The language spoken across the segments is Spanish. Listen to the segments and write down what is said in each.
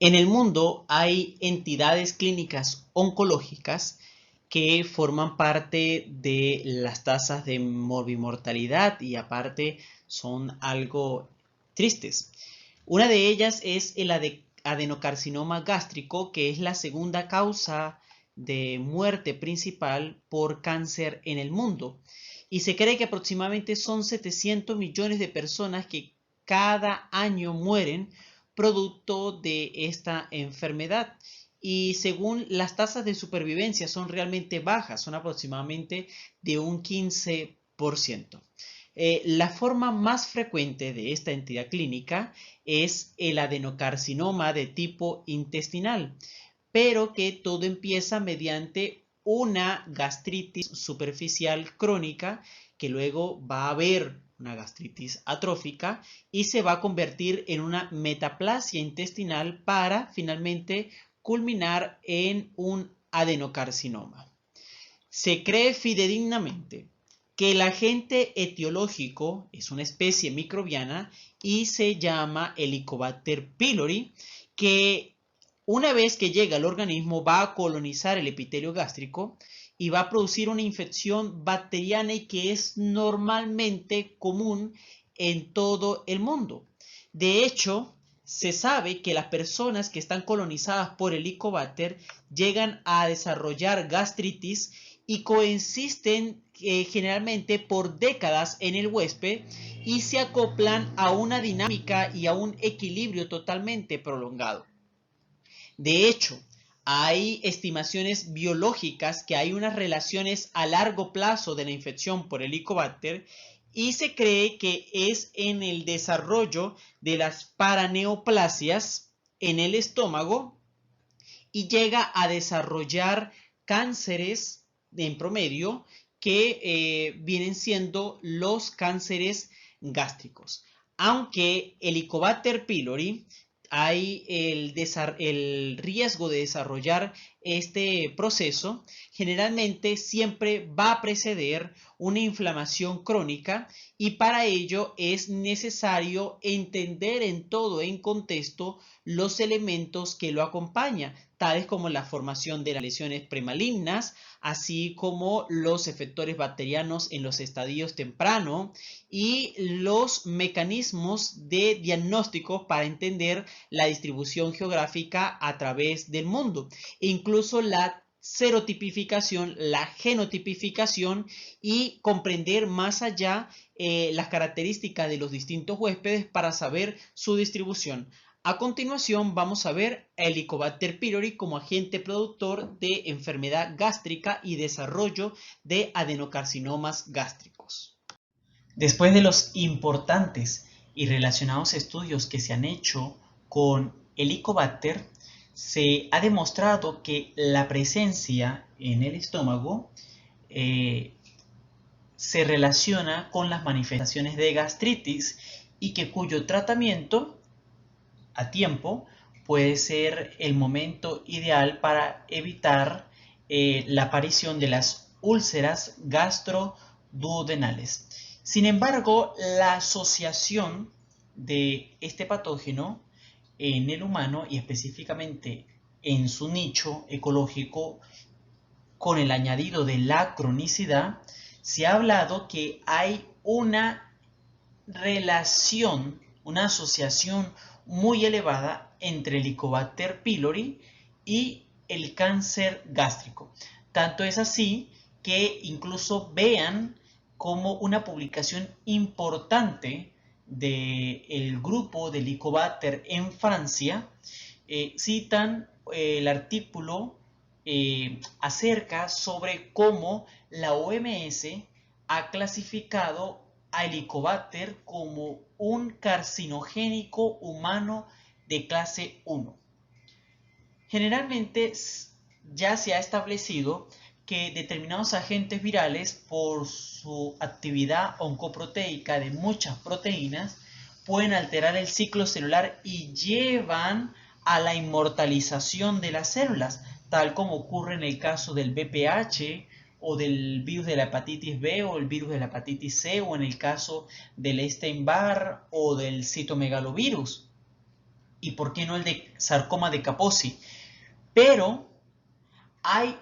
En el mundo hay entidades clínicas oncológicas que forman parte de las tasas de morbimortalidad y aparte son algo tristes. Una de ellas es el adenocarcinoma gástrico, que es la segunda causa de muerte principal por cáncer en el mundo. Y se cree que aproximadamente son 700 millones de personas que cada año mueren producto de esta enfermedad. Y según las tasas de supervivencia son realmente bajas, son aproximadamente de un 15%. La forma más frecuente de esta entidad clínica es el adenocarcinoma de tipo intestinal, pero que todo empieza mediante una gastritis superficial crónica que luego va a haber una gastritis atrófica y se va a convertir en una metaplasia intestinal para finalmente culminar en un adenocarcinoma. Se cree fidedignamente que el agente etiológico es una especie microbiana y se llama Helicobacter pylori, que una vez que llega al organismo va a colonizar el epitelio gástrico y va a producir una infección bacteriana y que es normalmente común en todo el mundo. De hecho, se sabe que las personas que están colonizadas por Helicobacter llegan a desarrollar gastritis y coexisten generalmente por décadas en el huésped y se acoplan a una dinámica y a un equilibrio totalmente prolongado. De hecho, hay estimaciones biológicas que hay unas relaciones a largo plazo de la infección por Helicobacter y se cree que es en el desarrollo de las paraneoplasias en el estómago y llega a desarrollar cánceres en promedio que vienen siendo los cánceres gástricos. Aunque el Helicobacter pylori hay el riesgo de desarrollar este proceso, generalmente siempre va a preceder una inflamación crónica y para ello es necesario entender en todo en contexto los elementos que lo acompañan, tales como la formación de las lesiones premalignas, así como los efectores bacterianos en los estadios tempranos y los mecanismos de diagnóstico para entender la distribución geográfica a través del mundo, e incluso la serotipificación, la genotipificación y comprender más allá las características de los distintos huéspedes para saber su distribución. A continuación vamos a ver a Helicobacter pylori como agente productor de enfermedad gástrica y desarrollo de adenocarcinomas gástricos. Después de los importantes y relacionados estudios que se han hecho con Helicobacter, se ha demostrado que la presencia en el estómago se relaciona con las manifestaciones de gastritis y que cuyo tratamiento a tiempo puede ser el momento ideal para evitar la aparición de las úlceras gastroduodenales. Sin embargo, la asociación de este patógeno en el humano y específicamente en su nicho ecológico con el añadido de la cronicidad, se ha hablado que hay una relación, una asociación muy elevada entre el Helicobacter pylori y el cáncer gástrico. Tanto es así que incluso vean como una publicación importante del grupo de Helicobacter en Francia, citan el artículo acerca sobre cómo la OMS ha clasificado a Helicobacter como un carcinogénico humano de clase 1. Generalmente ya se ha establecido que determinados agentes virales, por su actividad oncoproteica de muchas proteínas, pueden alterar el ciclo celular y llevan a la inmortalización de las células, tal como ocurre en el caso del VPH o del virus de la hepatitis B o el virus de la hepatitis C o en el caso del Epstein-Barr o del citomegalovirus. y por qué no el de sarcoma de Kaposi. Pero hay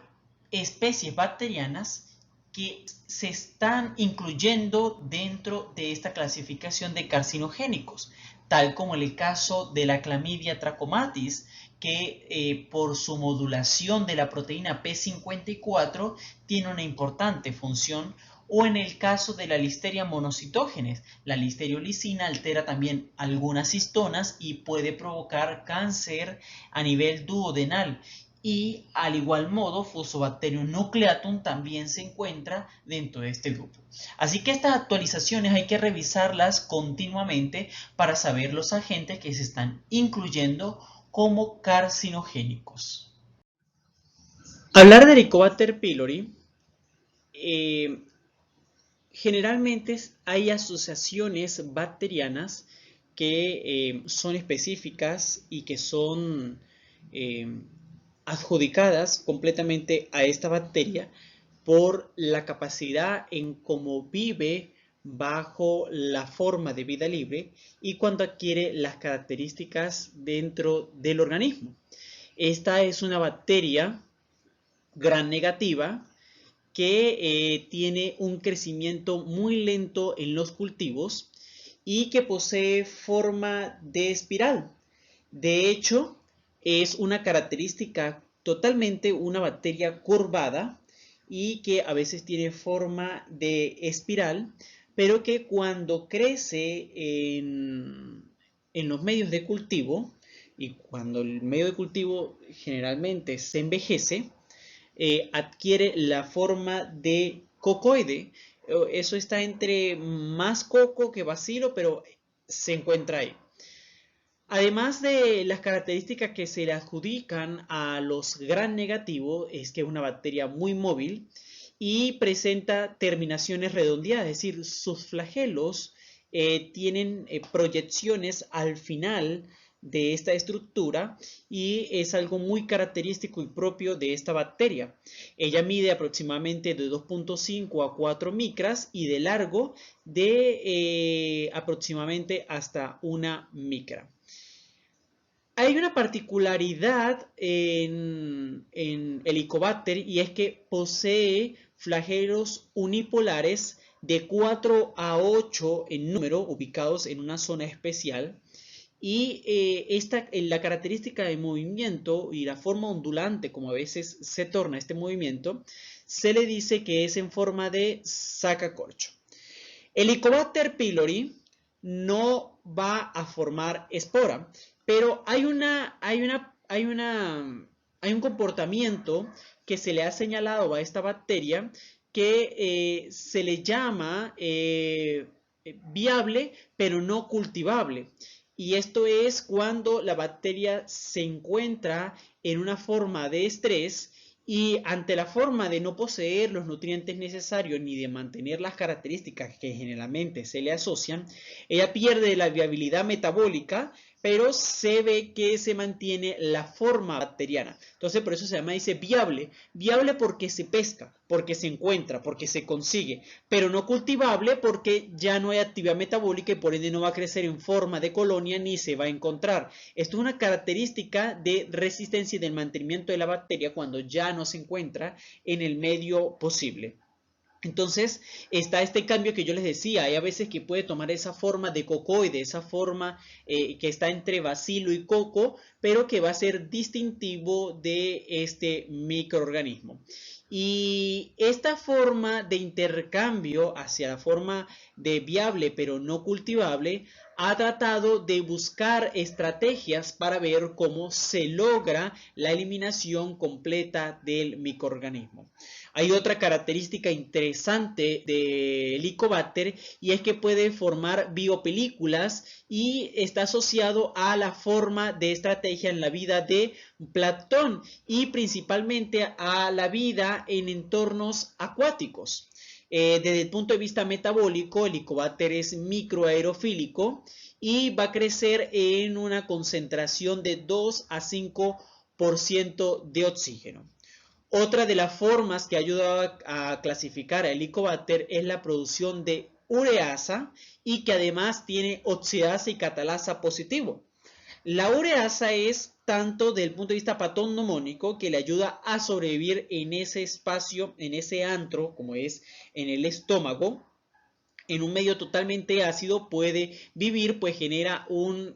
especies bacterianas que se están incluyendo dentro de esta clasificación de carcinogénicos, tal como el caso de la Clamidia trachomatis, que por su modulación de la proteína P54 tiene una importante función, o en el caso de la Listeria monocitógenes. La listeriosina altera también algunas histonas y puede provocar cáncer a nivel duodenal. Y al igual modo, Fusobacterium nucleatum también se encuentra dentro de este grupo. Así que estas actualizaciones hay que revisarlas continuamente para saber los agentes que se están incluyendo como carcinogénicos. Hablar de Helicobacter pylori, generalmente hay asociaciones bacterianas que son específicas y que son adjudicadas completamente a esta bacteria por la capacidad en cómo vive bajo la forma de vida libre y cuando adquiere las características dentro del organismo. Esta es una bacteria gram negativa que tiene un crecimiento muy lento en los cultivos y que posee forma de espiral. De hecho, es una característica totalmente una bacteria curvada y que a veces tiene forma de espiral, pero que cuando crece en los medios de cultivo y cuando el medio de cultivo generalmente se envejece, adquiere la forma de cocoide. Eso está entre más coco que bacilo, pero se encuentra ahí. Además de las características que se le adjudican a los gram negativos, es que es una bacteria muy móvil y presenta terminaciones redondeadas, es decir, sus flagelos tienen proyecciones al final de esta estructura y es algo muy característico y propio de esta bacteria. Ella mide aproximadamente de 2.5 a 4 micras y de largo de aproximadamente hasta 1 micra. Hay una particularidad en Helicobacter y es que posee flagelos unipolares de 4 a 8 en número, ubicados en una zona especial. Y la característica de movimiento y la forma ondulante, como a veces se torna este movimiento, se le dice que es en forma de sacacorcho. Helicobacter pylori no va a formar espora, pero hay un comportamiento que se le ha señalado a esta bacteria que se le llama viable, pero no cultivable. Y esto es cuando la bacteria se encuentra en una forma de estrés y ante la forma de no poseer los nutrientes necesarios ni de mantener las características que generalmente se le asocian, ella pierde la viabilidad metabólica, pero se ve que se mantiene la forma bacteriana. Entonces por eso se llama, dice, viable. Viable porque se pesca, porque se encuentra, porque se consigue, pero no cultivable porque ya no hay actividad metabólica y por ende no va a crecer en forma de colonia ni se va a encontrar. Esto es una característica de resistencia y del mantenimiento de la bacteria cuando ya no se encuentra en el medio posible. Entonces está este cambio que yo les decía, hay a veces que puede tomar esa forma de cocoide, esa forma que está entre bacilo y coco, pero que va a ser distintivo de este microorganismo. Y esta forma de intercambio hacia la forma de viable pero no cultivable ha tratado de buscar estrategias para ver cómo se logra la eliminación completa del microorganismo. Hay otra característica interesante de Helicobacter y es que puede formar biopelículas y está asociado a la forma de estrategia en la vida de plancton y principalmente a la vida en entornos acuáticos. Desde el punto de vista metabólico, el Helicobacter es microaerofílico y va a crecer en una concentración de 2 a 5% de oxígeno. Otra de las formas que ayuda a clasificar a Helicobacter es la producción de ureasa y que además tiene oxidasa y catalasa positivo. La ureasa es tanto del punto de vista patognomónico que le ayuda a sobrevivir en ese espacio, en ese antro, como es en el estómago. En un medio totalmente ácido puede vivir, pues genera un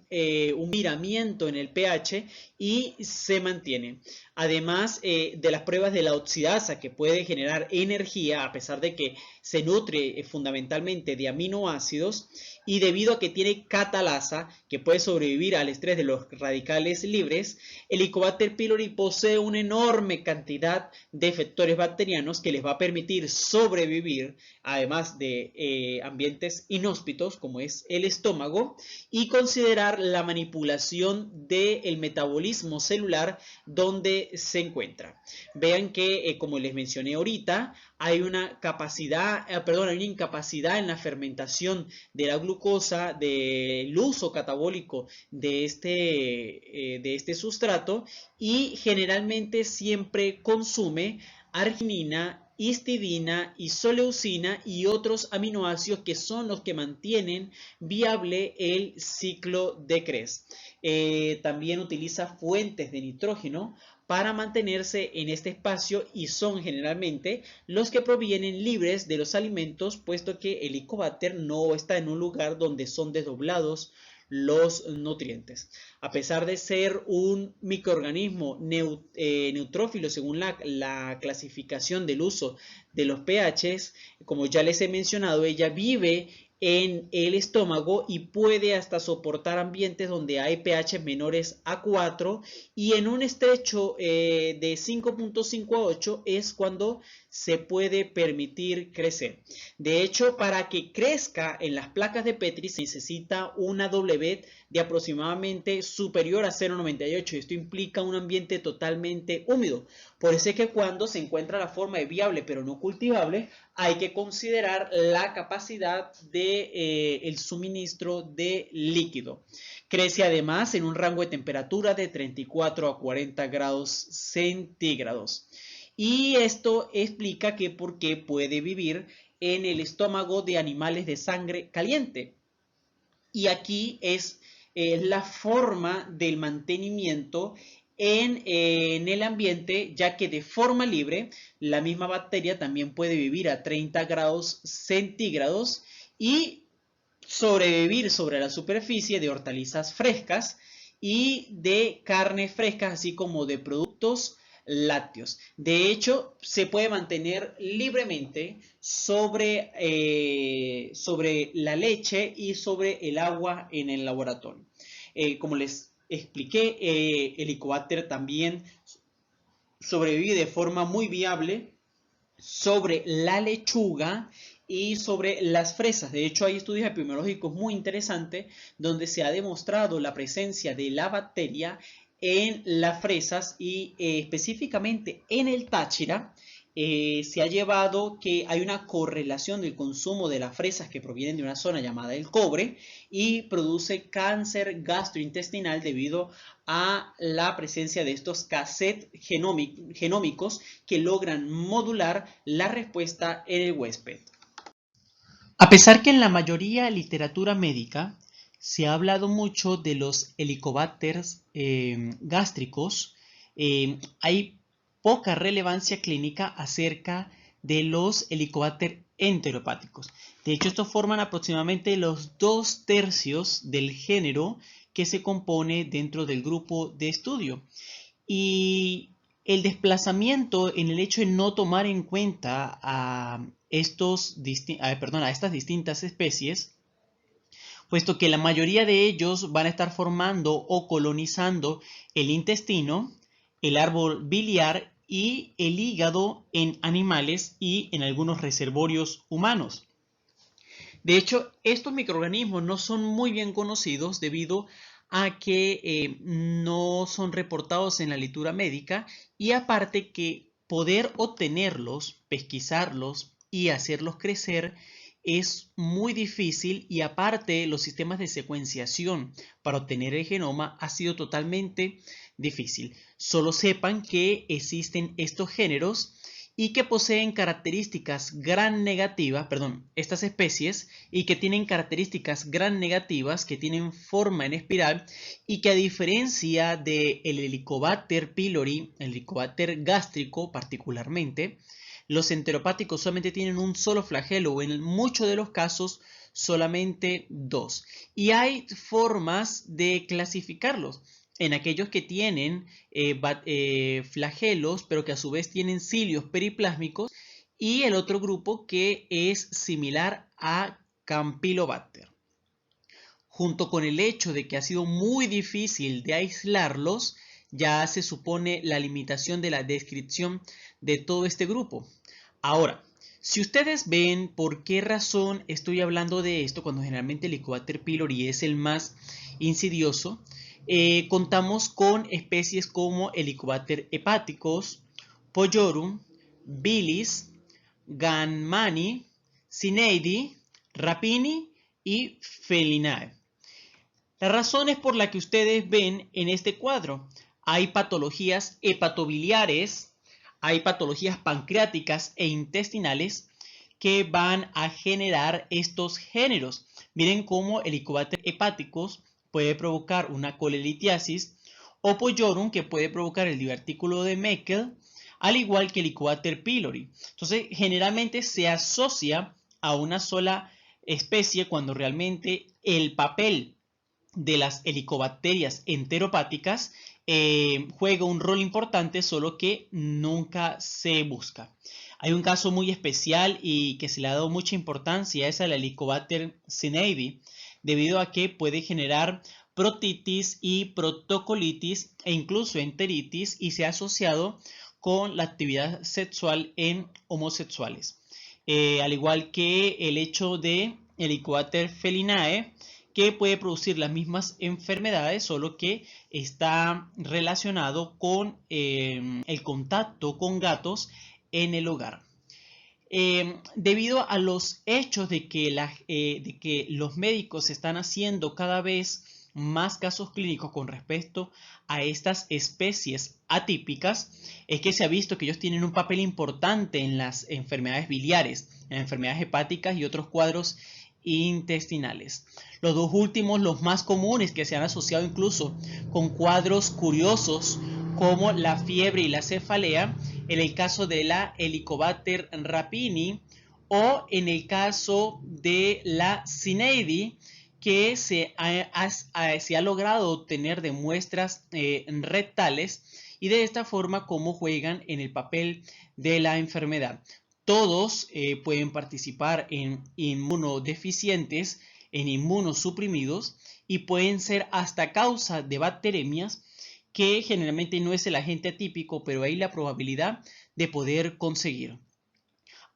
viramiento en el pH y se mantiene. Además de las pruebas de la oxidasa que puede generar energía a pesar de que se nutre fundamentalmente de aminoácidos y debido a que tiene catalasa que puede sobrevivir al estrés de los radicales libres, el Helicobacter pylori posee una enorme cantidad de efectores bacterianos que les va a permitir sobrevivir además de ambientes inhóspitos como es el estómago y considerar la manipulación del metabolismo celular donde se encuentra. Vean que como les mencioné ahorita hay una capacidad, hay una incapacidad en la fermentación de la glucosa, del uso catabólico de este sustrato y generalmente siempre consume arginina, histidina, isoleucina y otros aminoácidos que son los que mantienen viable el ciclo de Krebs. También utiliza fuentes de nitrógeno para mantenerse en este espacio y son generalmente los que provienen libres de los alimentos, puesto que el Helicobacter no está en un lugar donde son desdoblados los nutrientes. A pesar de ser un microorganismo neutrófilo según la clasificación del uso de los pHs, como ya les he mencionado, ella vive en el estómago y puede hasta soportar ambientes donde hay pH menores a 4 y en un estrecho de 5.5 a 8 es cuando se puede permitir crecer. De hecho, para que crezca en las placas de Petri se necesita una W de aproximadamente superior a 0.98. Esto implica un ambiente totalmente húmedo. Por eso es que cuando se encuentra la forma de viable pero no cultivable, hay que considerar la capacidad de el suministro de líquido. Crece además en un rango de temperatura de 34 a 40 grados centígrados. Y esto explica que por qué puede vivir en el estómago de animales de sangre caliente. Y aquí es la forma del mantenimiento en el ambiente, ya que de forma libre la misma bacteria también puede vivir a 30 grados centígrados y sobrevivir sobre la superficie de hortalizas frescas y de carnes frescas, así como de productos lácteos. De hecho, se puede mantener libremente sobre la leche y sobre el agua en el laboratorio. Como les expliqué, el Helicobacter también sobrevive de forma muy viable sobre la lechuga y sobre las fresas. De hecho, hay estudios epidemiológicos muy interesantes donde se ha demostrado la presencia de la bacteria en las fresas y específicamente en el Táchira. Se ha llevado que hay una correlación del consumo de las fresas que provienen de una zona llamada el cobre y produce cáncer gastrointestinal debido a la presencia de estos cassettes genómicos que logran modular la respuesta en el huésped. A pesar que en la mayoría de literatura médica se ha hablado mucho de los helicobacters gástricos, hay poca relevancia clínica acerca de los helicobacter enteropáticos. De hecho, estos forman aproximadamente los 2/3 del género que se compone dentro del grupo de estudio. Y el desplazamiento en el hecho de no tomar en cuenta a estas distintas especies, puesto que la mayoría de ellos van a estar formando o colonizando el intestino, el árbol biliar y el hígado en animales y en algunos reservorios humanos. De hecho, estos microorganismos no son muy bien conocidos debido a que no son reportados en la literatura médica y aparte que poder obtenerlos, pesquisarlos y hacerlos crecer es muy difícil y aparte los sistemas de secuenciación para obtener el genoma ha sido totalmente difícil. Solo sepan que existen estos géneros y que poseen características gram negativas, estas especies, y que tienen características gram negativas, que tienen forma en espiral y que a diferencia del Helicobacter pylori, el Helicobacter gástrico particularmente, los enteropáticos solamente tienen un solo flagelo o en muchos de los casos solamente dos. Y hay formas de clasificarlos en aquellos que tienen flagelos, pero que a su vez tienen cilios periplásmicos, y el otro grupo que es similar a Campylobacter. Junto con el hecho de que ha sido muy difícil de aislarlos, ya se supone la limitación de la descripción de todo este grupo. Ahora, si ustedes ven por qué razón estoy hablando de esto, cuando generalmente el Helicobacter pylori es el más insidioso, contamos con especies como Helicobacter hepaticus, Pollorum, Bilis, Ganmani, Cineidi, Rapini y Felinae. Las razones por las que ustedes ven en este cuadro: hay patologías hepatobiliares, hay patologías pancreáticas e intestinales que van a generar estos géneros. Miren cómo el Helicobacter hepaticus puede provocar una colelitiasis, o Pollorum, que puede provocar el divertículo de Meckel, al igual que el Helicobacter pylori. Entonces, generalmente se asocia a una sola especie cuando realmente el papel de las helicobacterias enteropáticas juega un rol importante, solo que nunca se busca. Hay un caso muy especial y que se le ha dado mucha importancia, es a la Helicobacter cineidi, debido a que puede generar protitis y protocolitis e incluso enteritis, y se ha asociado con la actividad sexual en homosexuales. Al igual que el hecho de Helicobacter felinae, que puede producir las mismas enfermedades, solo que está relacionado con el contacto con gatos en el hogar. Debido a los hechos de que los médicos están haciendo cada vez más casos clínicos con respecto a estas especies atípicas, es que se ha visto que ellos tienen un papel importante en las enfermedades biliares, en enfermedades hepáticas y otros cuadros intestinales. Los dos últimos, los más comunes, que se han asociado incluso con cuadros curiosos como la fiebre y la cefalea, en el caso de la Helicobacter rapini, o en el caso de la Cineidi, que se ha logrado obtener de muestras rectales, y de esta forma cómo juegan en el papel de la enfermedad. Todos pueden participar en inmunodeficientes, en inmunosuprimidos, y pueden ser hasta causa de bacteremias, que generalmente no es el agente atípico, pero hay la probabilidad de poder conseguir.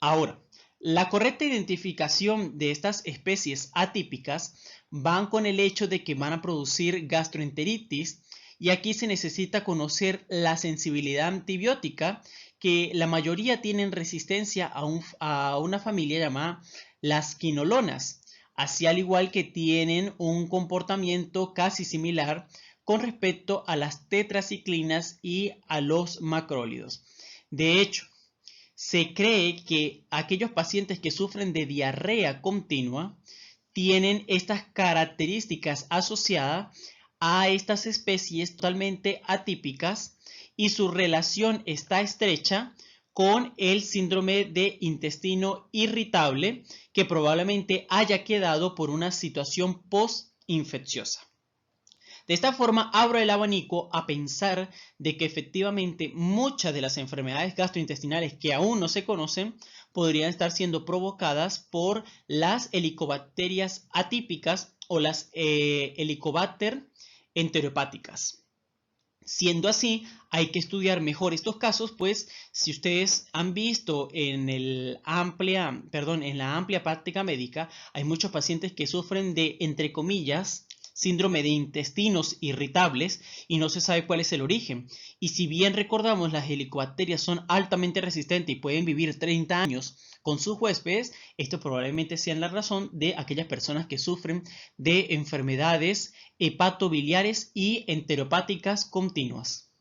Ahora, la correcta identificación de estas especies atípicas van con el hecho de que van a producir gastroenteritis, y aquí se necesita conocer la sensibilidad antibiótica, que la mayoría tienen resistencia a una familia llamada las quinolonas, así al igual que tienen un comportamiento casi similar con respecto a las tetraciclinas y a los macrólidos. De hecho, se cree que aquellos pacientes que sufren de diarrea continua tienen estas características asociadas a estas especies totalmente atípicas, y su relación está estrecha con el síndrome de intestino irritable, que probablemente haya quedado por una situación post-infecciosa. De esta forma abro el abanico a pensar de que efectivamente muchas de las enfermedades gastrointestinales que aún no se conocen podrían estar siendo provocadas por las helicobacterias atípicas o las Helicobacter enteropáticas. Siendo así, hay que estudiar mejor estos casos, pues si ustedes han visto en la amplia práctica médica, hay muchos pacientes que sufren de, entre comillas, síndrome de intestinos irritables, y no se sabe cuál es el origen. Y si bien recordamos, las helicobacterias son altamente resistentes y pueden vivir 30 años con sus huéspedes, esto probablemente sea la razón de aquellas personas que sufren de enfermedades hepatobiliares y enteropáticas continuas.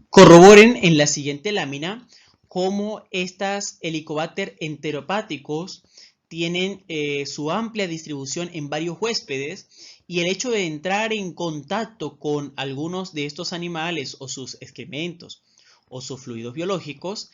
Corroboren en la siguiente lámina cómo estas Helicobacter enteropáticos tienen su amplia distribución en varios huéspedes, y el hecho de entrar en contacto con algunos de estos animales o sus excrementos o sus fluidos biológicos,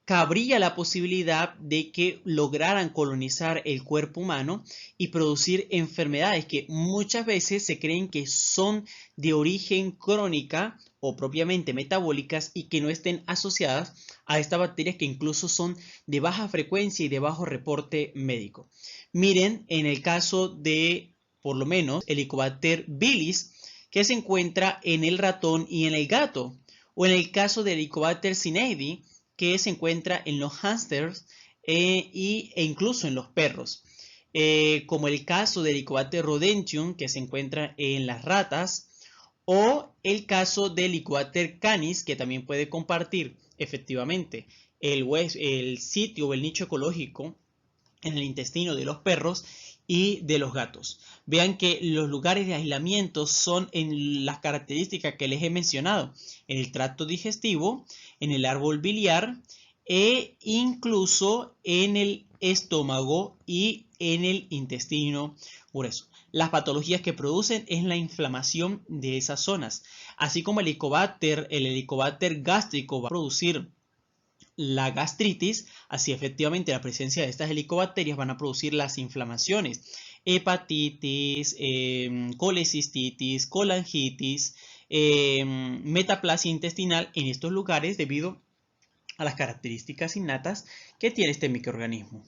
cabría la posibilidad de que lograran colonizar el cuerpo humano y producir enfermedades que muchas veces se creen que son de origen crónica o propiamente metabólicas y que no estén asociadas a estas bacterias que incluso son de baja frecuencia y de bajo reporte médico. Miren, en el caso de, por lo menos, Helicobacter vilis, que se encuentra en el ratón y en el gato, o en el caso de Helicobacter cyneidae, que se encuentra en los hámsters e incluso en los perros, como el caso de Helicobacter rodentium, que se encuentra en las ratas, o el caso de Helicobacter canis, que también puede compartir efectivamente el sitio o el nicho ecológico en el intestino de los perros y de los gatos. Vean que los lugares de aislamiento son en las características que les he mencionado, en el tracto digestivo, en el árbol biliar e incluso en el estómago y en el intestino grueso. Las patologías que producen es la inflamación de esas zonas, así como el helicobacter gástrico va a producir la gastritis, así efectivamente la presencia de estas helicobacterias van a producir las inflamaciones, hepatitis, colecistitis, colangitis, metaplasia intestinal en estos lugares debido a las características innatas que tiene este microorganismo.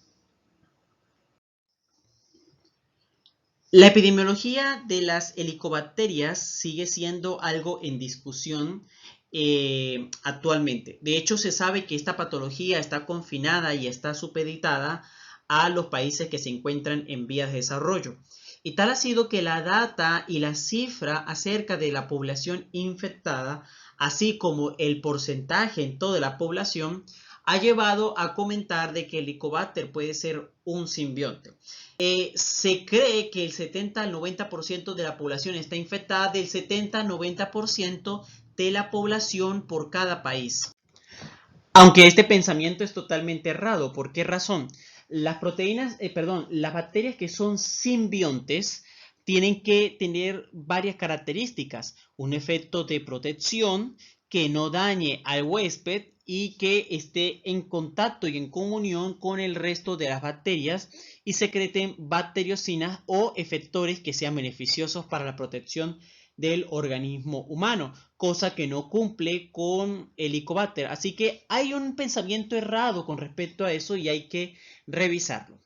La epidemiología de las helicobacterias sigue siendo algo en discusión actualmente. De hecho, se sabe que esta patología está confinada y está supeditada a los países que se encuentran en vías de desarrollo. Y tal ha sido que la data y la cifra acerca de la población infectada, así como el porcentaje en toda la población, ha llevado a comentar de que el Helicobacter puede ser un simbionte. Se cree que el 70 al 90% de la población está infectada, del 70 al 90% de la población por cada país. Aunque este pensamiento es totalmente errado. ¿Por qué razón? Las bacterias que son simbiontes tienen que tener varias características. Un efecto de protección que no dañe al huésped y que esté en contacto y en comunión con el resto de las bacterias y secreten bacteriocinas o efectores que sean beneficiosos para la protección del organismo humano, cosa que no cumple con el Helicobacter. Así que hay un pensamiento errado con respecto a eso y hay que revisarlo.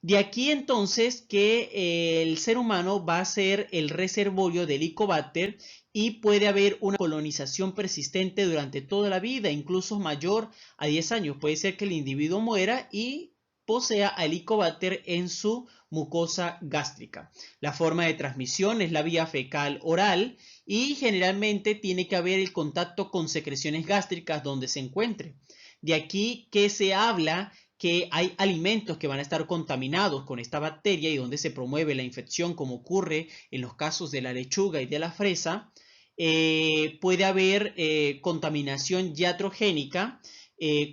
De aquí entonces que el ser humano va a ser el reservorio del Helicobacter y puede haber una colonización persistente durante toda la vida, incluso mayor a 10 años. Puede ser que el individuo muera y posea a Helicobacter en su mucosa gástrica. La forma de transmisión es la vía fecal oral y generalmente tiene que haber el contacto con secreciones gástricas donde se encuentre. De aquí que se habla que hay alimentos que van a estar contaminados con esta bacteria y donde se promueve la infección, como ocurre en los casos de la lechuga y de la fresa. Puede haber contaminación iatrogénica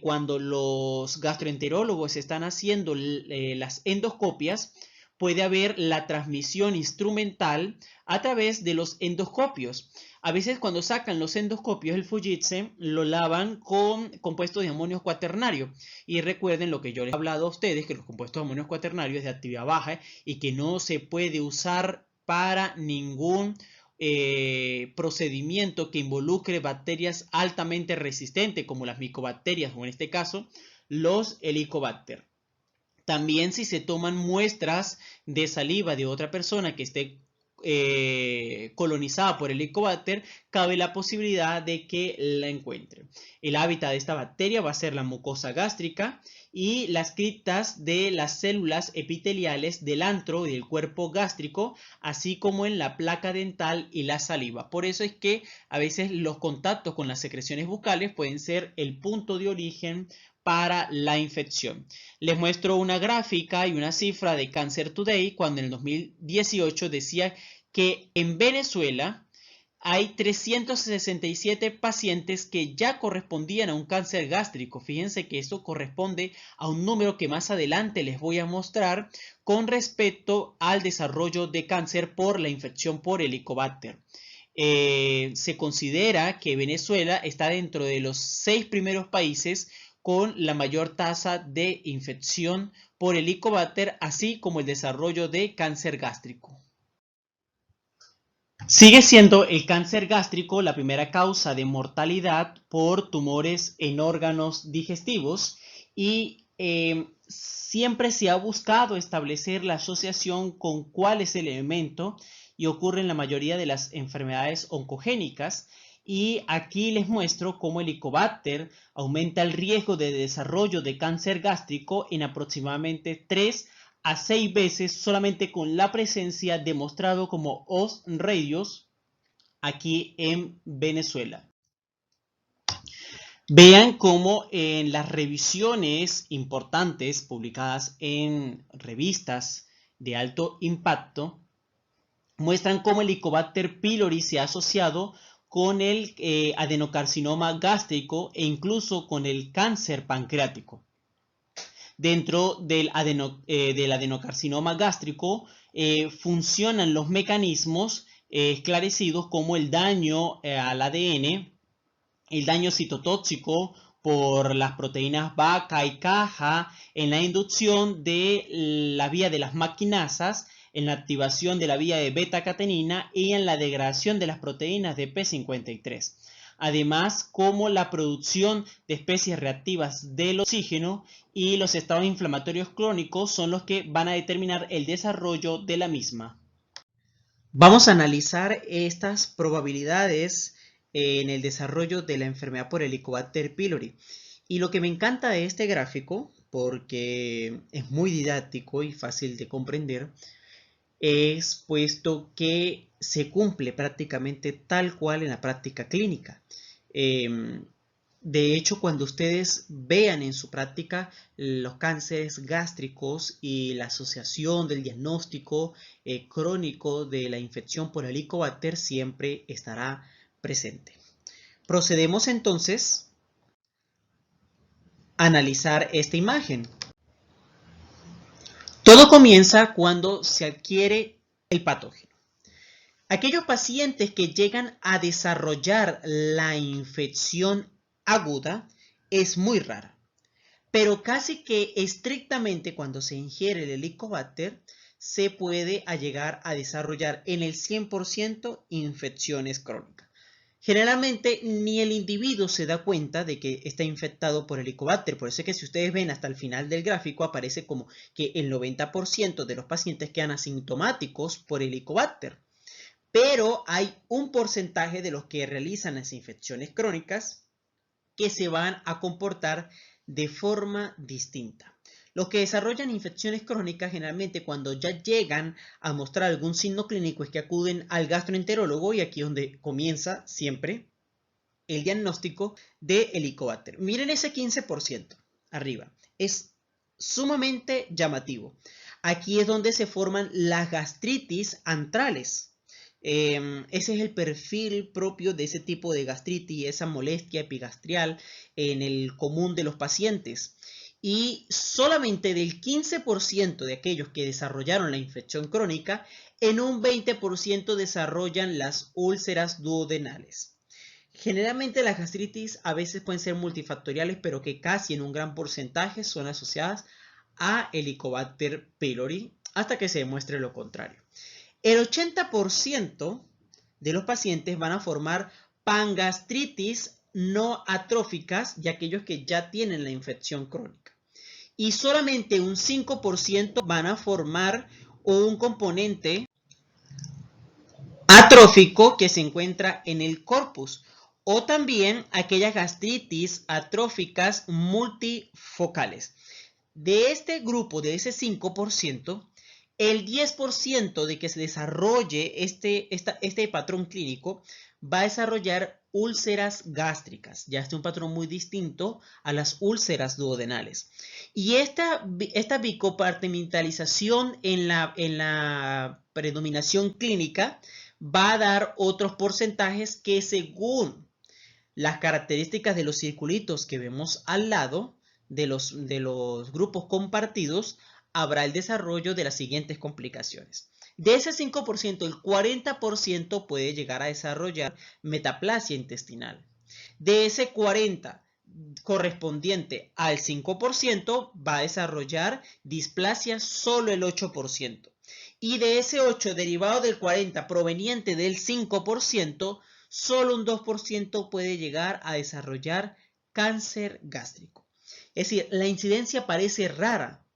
cuando los gastroenterólogos están haciendo las endoscopias. Puede haber la transmisión instrumental a través de los endoscopios. A veces cuando sacan los endoscopios, el Fujitsu lo lavan con compuestos de amonio cuaternario. Y recuerden lo que yo les he hablado a ustedes, que los compuestos de amonio cuaternario es de actividad baja y que no se puede usar para ningún procedimiento que involucre bacterias altamente resistentes, como las micobacterias o en este caso los Helicobacter. También si se toman muestras de saliva de otra persona que esté colonizada por el Helicobacter, cabe la posibilidad de que la encuentre. El hábitat de esta bacteria va a ser la mucosa gástrica y las criptas de las células epiteliales del antro y del cuerpo gástrico, así como en la placa dental y la saliva. Por eso es que a veces los contactos con las secreciones bucales pueden ser el punto de origen para la infección. Les muestro una gráfica y una cifra de Cancer Today cuando en el 2018 decía que en Venezuela hay 367 pacientes que ya correspondían a un cáncer gástrico. Fíjense que esto corresponde a un número que más adelante les voy a mostrar con respecto al desarrollo de cáncer por la infección por Helicobacter. Se considera que Venezuela está dentro de los 6 primeros países con la mayor tasa de infección por Helicobacter, así como el desarrollo de cáncer gástrico. Sigue siendo el cáncer gástrico la primera causa de mortalidad por tumores en órganos digestivos y siempre se ha buscado establecer la asociación con cuál es el elemento y ocurre en la mayoría de las enfermedades oncogénicas. Y aquí les muestro cómo el Helicobacter aumenta el riesgo de desarrollo de cáncer gástrico en aproximadamente 3 a 6 veces solamente con la presencia demostrado como Oss radius aquí en Venezuela. Vean cómo en las revisiones importantes publicadas en revistas de alto impacto muestran cómo el Helicobacter pylori se ha asociado con el adenocarcinoma gástrico e incluso con el cáncer pancreático. Dentro del adenocarcinoma gástrico funcionan los mecanismos esclarecidos como el daño al ADN, el daño citotóxico por las proteínas vaca y caja, en la inducción de la vía de las maquinasas, en la activación de la vía de beta-catenina y en la degradación de las proteínas de P53. Además, como la producción de especies reactivas del oxígeno y los estados inflamatorios crónicos son los que van a determinar el desarrollo de la misma. Vamos a analizar estas probabilidades en el desarrollo de la enfermedad por Helicobacter pylori. Y lo que me encanta de este gráfico, porque es muy didáctico y fácil de comprender, es puesto que se cumple prácticamente tal cual en la práctica clínica. De hecho, cuando ustedes vean en su práctica los cánceres gástricos y la asociación del diagnóstico crónico de la infección por Helicobacter siempre estará presente. Procedemos entonces a analizar esta imagen. Todo comienza cuando se adquiere el patógeno. Aquellos pacientes que llegan a desarrollar la infección aguda es muy rara, pero casi que estrictamente cuando se ingiere el Helicobacter se puede llegar a desarrollar en el 100% infecciones crónicas. Generalmente ni el individuo se da cuenta de que está infectado por Helicobacter, por eso es que si ustedes ven hasta el final del gráfico aparece como que el 90% de los pacientes quedan asintomáticos por Helicobacter. Pero hay un porcentaje de los que realizan las infecciones crónicas que se van a comportar de forma distinta. Los que desarrollan infecciones crónicas generalmente cuando ya llegan a mostrar algún signo clínico es que acuden al gastroenterólogo y aquí es donde comienza siempre el diagnóstico de Helicobacter. Miren ese 15% arriba, es sumamente llamativo. Aquí es donde se forman las gastritis antrales. Ese es el perfil propio de ese tipo de gastritis y esa molestia epigastrial en el común de los pacientes. Y solamente del 15% de aquellos que desarrollaron la infección crónica, en un 20% desarrollan las úlceras duodenales. Generalmente las gastritis a veces pueden ser multifactoriales, pero que casi en un gran porcentaje son asociadas a Helicobacter pylori hasta que se demuestre lo contrario. El 80% de los pacientes van a formar pangastritis no atróficas y aquellos que ya tienen la infección crónica. Y solamente un 5% van a formar un componente atrófico que se encuentra en el corpus o también aquellas gastritis atróficas multifocales. De este grupo, de ese 5%, el 10% de que se desarrolle este patrón clínico va a desarrollar úlceras gástricas. Ya es un patrón muy distinto a las úlceras duodenales. Y esta bicompartimentalización en la predominación clínica va a dar otros porcentajes que según las características de los circulitos que vemos al lado de los grupos compartidos, habrá el desarrollo de las siguientes complicaciones. De ese 5%, el 40% puede llegar a desarrollar metaplasia intestinal. De ese 40% correspondiente al 5%, va a desarrollar displasia solo el 8%. Y de ese 8 derivado del 40 proveniente del 5%, solo un 2% puede llegar a desarrollar cáncer gástrico. Es decir, la incidencia parece rara,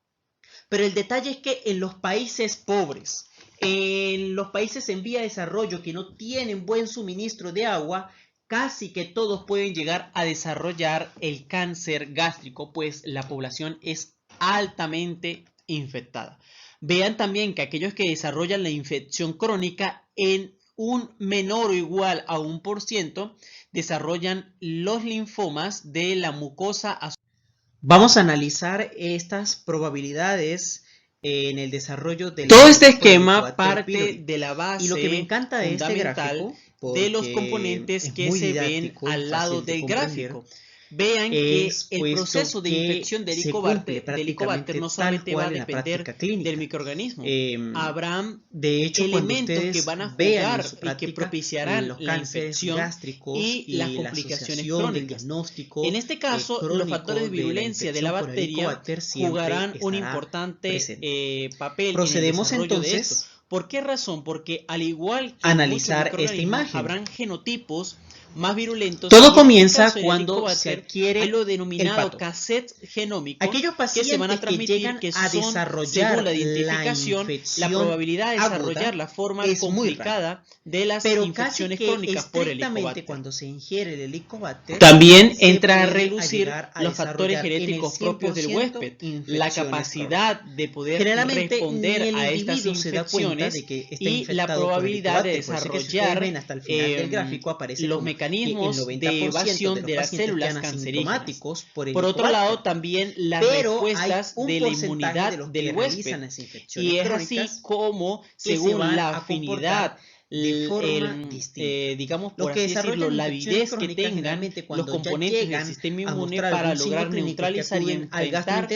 pero el detalle es que en los países pobres, en los países en vía de desarrollo que no tienen buen suministro de agua, casi que todos pueden llegar a desarrollar el cáncer gástrico, pues la población es altamente infectada. Vean también que aquellos que desarrollan la infección crónica en un menor o igual a 1% desarrollan los linfomas de la mucosa. Vamos a analizar estas probabilidades en el desarrollo del todo este esquema parte de la base y lo que me encanta de este gráfico de los componentes que se ven al lado del gráfico. Vean que el proceso de infección del Helicobacter no solamente va a depender del microorganismo. Habrán elementos que van a jugar y que propiciarán la infección y las complicaciones crónicas. En este caso, los factores de virulencia de la bacteria jugarán un importante papel. Procedemos entonces. ¿Por qué razón? Porque al igual que analizar esta imagen, habrán genotipos más virulentos. Todo comienza cuando se adquiere lo denominado cassette genómico, aquellos pacientes que se van a transmitir, que llegan a desarrollar según la identificación, la probabilidad de desarrollar la forma complicada de las infecciones crónicas por Helicobacter. Cuando se ingiere el Helicobacter, también entra a reducir los factores genéticos propios del huésped, la capacidad de poder responder a estas infecciones y la probabilidad de desarrollar los mecanismos de evasión de las células cancerígenas. Por otro lado, también las respuestas de la inmunidad del huésped. Y es así como, según la afinidad, digamos, por así decirlo, la avidez que tengan los componentes del sistema inmune para lograr neutralizar y enfrentar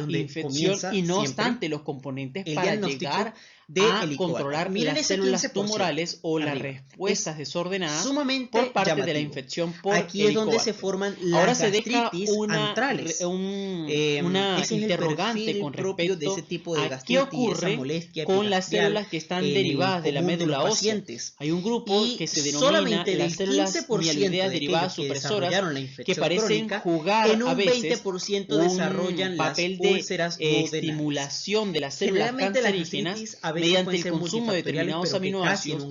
la infección, y no obstante los componentes para llegar a controlar las células tumorales o las respuestas desordenadas por parte de la infección por Helicobacter. Aquí es donde se forman las gastritis antrales. Una interrogante con respecto a qué ocurre con las células que están derivadas de la médula ósea. Hay un grupo que se denomina las células mieloideas derivadas supresoras que parecen jugar a veces un papel de estimulación de las células cancerígenas mediante el consumo de determinados aminoácidos,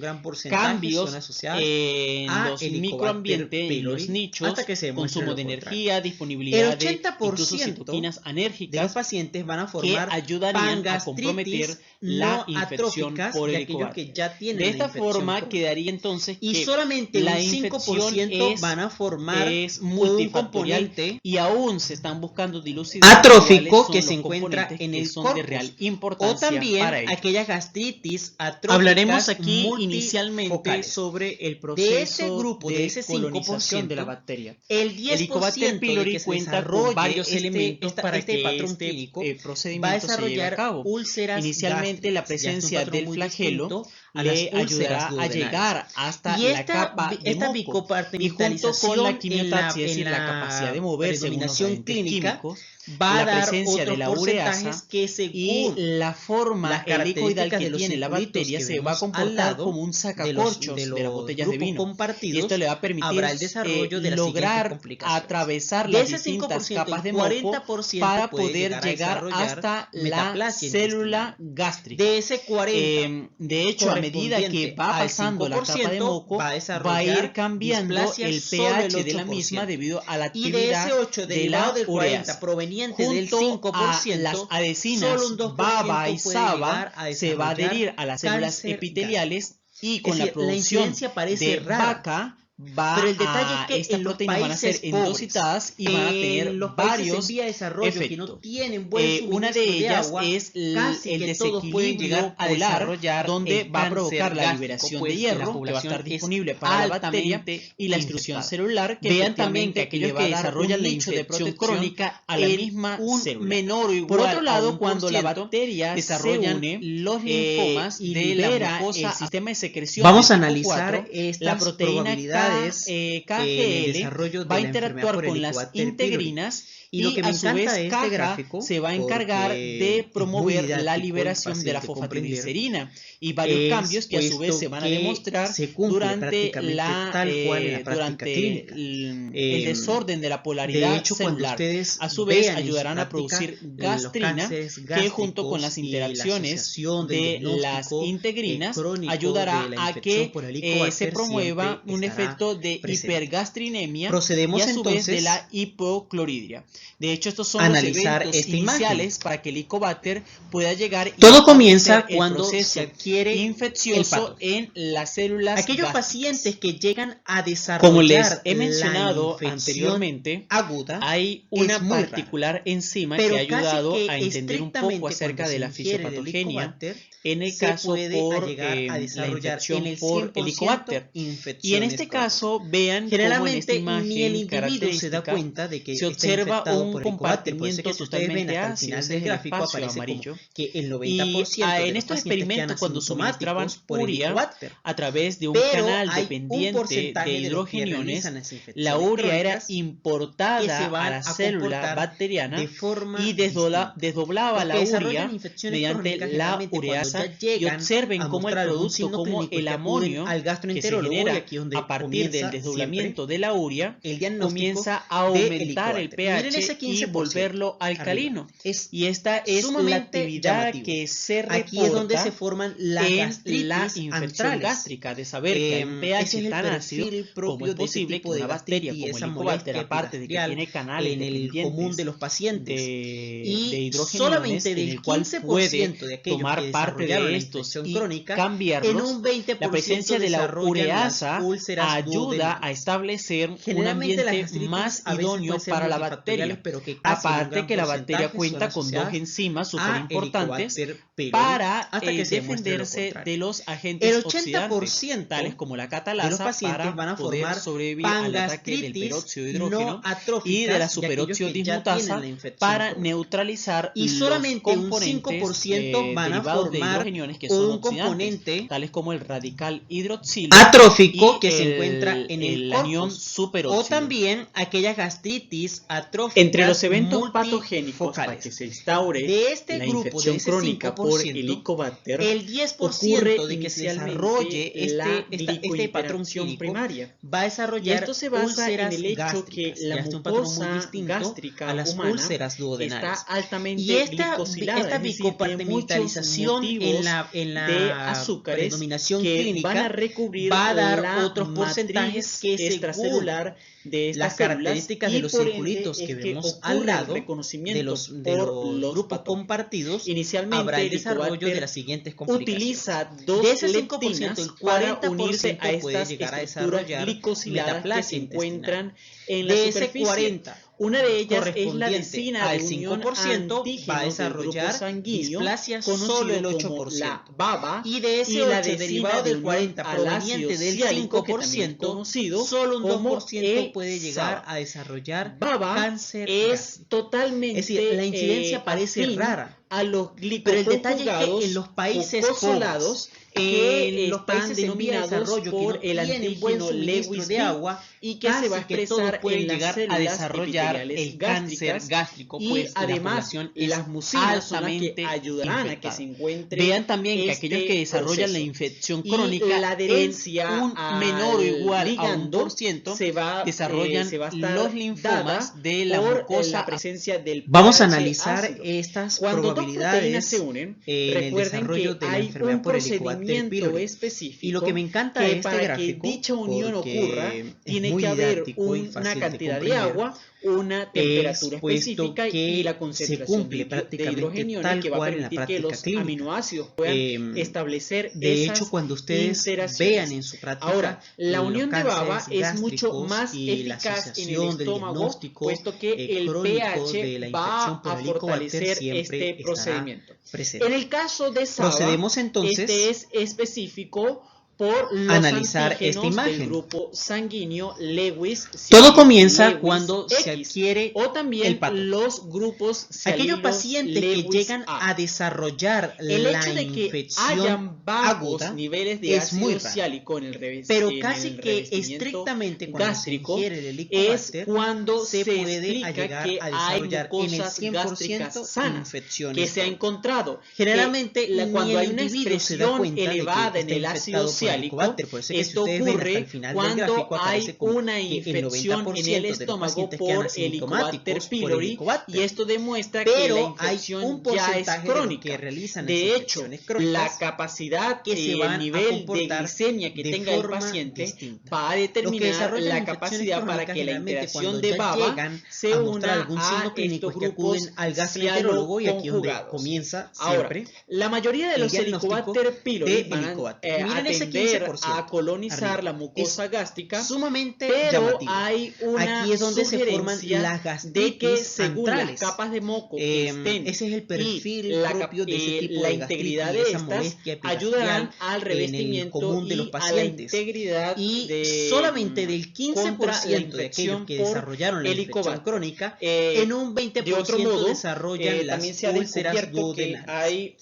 cambios en los microambientes, en los nichos, consumo de energía, disponibilidad de incluso citoquinas anérgicas de los pacientes van a formar que ayudarían a comprometer la infección por Helicobacter. De esta forma quedaría entonces que solamente la infección van a formar multifactorial y aún se están buscando dilucidar atrófico que se encuentra en el corpus, de real importancia, o también para aquellas gastritis atróficas. Hablaremos aquí inicialmente sobre el proceso de ese grupo, de ese colonización de la bacteria. El 10% Helicobacter pylori cuenta con varios elementos para que patrón clínico procedimiento va a desarrollar úlceras. Inicialmente la presencia del flagelo le ayudará a llegar hasta la capa de moco, y junto con la quimiotaxia, es decir, la capacidad de moverse según los agentes químicos, va a dar presencia de la ureasa que y la forma helicoidal que tiene la bacteria se va a comportar como un sacacorchos de las botellas de vino, y esto le va a permitir el desarrollo de lograr atravesar las distintas capas de moco para poder llegar hasta la célula gástrica. De ese 40%, de hecho, a medida que va pasando la capa de moco, va a ir cambiando el pH de la misma debido a la actividad de la ureasa. Junto a las adhesinas baba y saba se va a adherir a las células epiteliales, y con la producción de vaca va Pero el detalle es que estas en los proteínas van a ser países pobres, endositadas y van a tener en los países en varios vía de desarrollo que no efectos. tienen buen Una de suministro de ellas agua, es casi el que todos pueden desequilibrio llegar a polar, desarrollar donde el va a provocar cáncer la gástrico, liberación pues de que la hierro, que va a estar población es disponible para la bacteria, altamente y la destrucción infectada. celular, que Vean también que efectivamente aquellos le va que a dar desarrollan un la nicho de infección protección crónica a la en misma un célula. menor o igual Por otro a lado, 1%, cuando la bacteria se desarrollan une los linfomas y de la libera mucosa. el sistema de secreción Vamos de a tipo analizar 4, la estas proteína probabilidades en el KGL desarrollo va a de la enfermedad interactuar por con las Helicobacter pylori. integrinas Y lo que me a su encanta vez de este Caja gráfico, se va a encargar de es muy promover la didáctico y liberación de la fácil de comprender, fosfatidilcerina y varios es cambios que a su vez puesto se van a que demostrar se cumple durante prácticamente tal cual en la práctica clínica. el desorden de la De polaridad hecho, cuando celular. ustedes A su vez vean en su ayudarán a práctica producir los gastrina, cánceres que junto con las gástricos y la interacciones asociación del de las diagnóstico integrinas crónico ayudará de la a infección que por se Helicobacter promueva siempre un estará efecto de presente. hipergastrinemia y Procedemos a su vez de entonces la hipocloridria. De hecho, estos son a los analizar eventos esta iniciales imagen. para que el Helicobacter pueda llegar y Todo establecer comienza el cuando se proceso adquiere el infeccioso patógeno. en las células Aquellos gástricas. pacientes que llegan a Como les desarrollar he la mencionado infección anteriormente, aguda, hay es una muy raro. particular enzima que Pero ha ayudado casi a que entender un poco estrictamente acerca cuando de se la ingiere el fisiopatogenia Helicobacter, en el se caso puede por llegar a la desarrollar en infección el por 100% Helicobacter. Y en infecciones este crónicas. caso, vean cómo en esta Generalmente ni el imagen individuo se da característica cuenta de que se está observa infectado un por Helicobacter. Por eso es compartimiento que si ustedes ven totalmente hasta el ácido, final ese del es el gráfico espacio aparece como amarillo. que el Y 90% de en los estos pacientes quedan experimentos, cuando suministraban asintomáticos por urea Helicobacter. a través de un Pero canal hay un dependiente de porcentaje de los que hidrogeniones, realizan las la infecciones urea era crónicas que importada se a van la a célula comportar bacteriana de forma y distinta. desdoblaba Los la que desarrollan urea infecciones mediante crónicas la generalmente cuando ureasa ya y llegan observen a cómo el mostrar algún producto, signo como clínico, el que acuden amonio al que se gastroenterólogo y genera aquí es donde a partir del comienza desdoblamiento siempre de la urea, el diagnóstico comienza a de aumentar el Helicobacter. Y miren pH ese y 15% volverlo arriba. alcalino. Es Y esta es la sumamente actividad llamativo. que se Aquí es donde se reporta forman las en la gastritis infección antrales. gástrica, de saber que hay un pH Ese es el tan ácido, perfil como propio es de ese posible que tipo de una bacteria gastritis, como el esa Helicobacter, molestia aparte de que epigastrial tiene canales en el común de dependientes los pacientes. de Y hidrogeniones, solamente en del el cual 15% puede de aquellos tomar que parte desarrollaron de la estos infección y crónica, en cambiarlos, un 20% la presencia de la desarrollan las ureasa úlceras ayuda a duodenales. establecer un Generalmente las ambiente gastritis más a veces idóneo pueden ser para la multifactoriales, bacteria. pero que casi en un Aparte gran que la bacteria porcentaje son cuenta con dos asociadas enzimas súper a importantes Helicobacter pylori para hasta que se demuestre lo defenderse contrario. de los El agentes oxidantes, 80% tales como la de los catalasa, pacientes para van a poder formar sobrevivir al ataque del pangastritis peróxido de no hidrógeno y de la atróficas y aquellos superóxido que ya tienen dismutasa la infección para crónica. neutralizar Y los solamente un componentes 5% van a derivados de formar hidrogeniones que son un oxidantes, componente tales como el radical hidroxilo atrófico y que se encuentra en el anión corpus, o superóxido. también aquellas gastritis atróficas Entre los eventos patogénicos para multifocales. que se instaure De este la grupo, infección de ese crónica por 5%, Helicobacter, el ocurre 10% de que se inicialmente desarrolle la este patrón glicointeracción clínico primaria. va a Y desarrollar esto se basa en úlceras el hecho gástricas. que la Ya es un patrón muy mucosa distinto gástrica a las humana úlceras está duodenales. altamente Y esta glicosilada, esta es decir, tiene muchos bicompartimentalización en motivos la de azúcares predominación que van a clínica recubrir va a dar la otros porcentajes matriz que según extracelular de estas las características de células, los y por ende circulitos que es vemos ocurre al el lado reconocimiento de por los grupos patógenos. compartidos, Inicialmente, habrá el el desarrollo de Helicobacter las siguientes complicaciones. utiliza De dos ese 5%, leptinas el para unirse 40% a puede estas llegar a estructuras desarrollar glicosiladas que se metaplasia intestinal. encuentran en la De ese superficie. 40 Una de ellas es la correspondiente enzima al de unión 5% va a antígenos del grupo desarrollar sanguíneo, displasia solo conocido el como 8%. la baba, Y de ese y la 8 enzima derivado de del unión 40 al ácido proveniente del ciálico, que también es 5%, conocido solo un como 2% el puede llegar SABA. a desarrollar Baba cáncer es gástrico. totalmente Es decir, la incidencia parece afín rara, a los pero el detalle es glicoconjugados que en los países fosfolados pobres, que en los están países en vía de denominados desarrollo que por no el tienen buen antígeno suministro Lewis de B agua, y que se va a casi que todos expresar pueden en las llegar a células desarrollar epiteliales el cáncer gástricas, gástrico, y pues la además población es las mucinas son las que altamente ayudarán a que infectada. se encuentre Vean también que aquellos que desarrollan la proceso. infección Y crónica la adherencia en un menor o al igual a ligando 1% se va a desarrollan estar los linfomas dada de la por mucosa. la presencia del Vamos a pH analizar ácido. estas Cuando probabilidades se unen, en el recuerden desarrollo que de la hay enfermedad un por Helicobacter procedimiento pylori. específico Y lo que me encanta que de este para gráfico, que dicha unión porque ocurra, es tiene muy que haber didáctico y una fácil de cantidad de comprender, agua, una es temperatura puesto específica y que la se concentración cumple de prácticamente hidrogeniones tal que va a cual en la permitir que práctica los clínica. aminoácidos puedan Em, establecer De hecho, esas cuando ustedes vean interacciones. en su práctica Ahora, la los unión de baba cánceres es mucho gástricos más y la eficaz en el asociación del estómago, diagnóstico puesto que el crónico de pH la va infección por a Helicobacter fortalecer siempre este estará procedimiento. presente. En el caso de SABA, Procedemos entonces este es específico por los analizar esta antígenos del imagen. grupo sanguíneo Lewis. Todo comienza Lewis cuando se X, adquiere o también el patógeno. los grupos Aquellos cialilos pacientes que Lewis llegan A. a desarrollar El la hecho de que infección hayan bajos aguda niveles de es muy ácido raro. ciálico Pero en casi el que revestimiento estrictamente cuando gástrico se ingiere el es Helicobacter cuando se se puede explica llegar que a hay desarrollar en el mucosas 100% gástricas sanas que infecciones se ha crónicas. encontrado. Generalmente ni Cuando hay el una individuo se da expresión cuenta de elevada que en está el ácido infectado por ciálico, Helicobacter. Por eso es que si esto ustedes ven hasta el ocurre final del cuando gráfico aparece hay como una que el infección en 90% el de los estómago pacientes quedan por Helicobacter asintomáticos por pylori, Helicobacter. y esto demuestra que la Pero hay infección un ya es porcentaje de los que crónica. realizan las De hecho, infecciones la crónicas capacidad que se y van el a nivel de comportar glicemia que de tenga el forma paciente distinta. va a Los que determinar desarrollan la infecciones capacidad para crónicas que la generalmente interacción cuando de ya baba llegan se a mostrar una algún a signo clínico estos es que acuden grupos al gastroenterólogo y aquí es donde cialoconjugados. comienza Ahora, siempre la mayoría de el los diagnóstico Helicobacter pylori de van Helicobacter. a Miren ese atender 15% a colonizar arriba. la mucosa Es gástrica, sumamente pero llamativo. hay una Aquí es donde se forman sugerencia las de que gastritis según las antrales. capas de moco que estén Ese es el y perfil propio de ese tipo la de gastritis integridad y de esa estas molestia ayudarán epigastrial al en el revestimiento común de los y a la pacientes. integridad Y de solamente del contra la 15% de aquellos infección que por desarrollaron la infección Helicobacter. crónica, en un De otro 20% modo, desarrollan las también se ha úlceras descubierto que duodenales. hay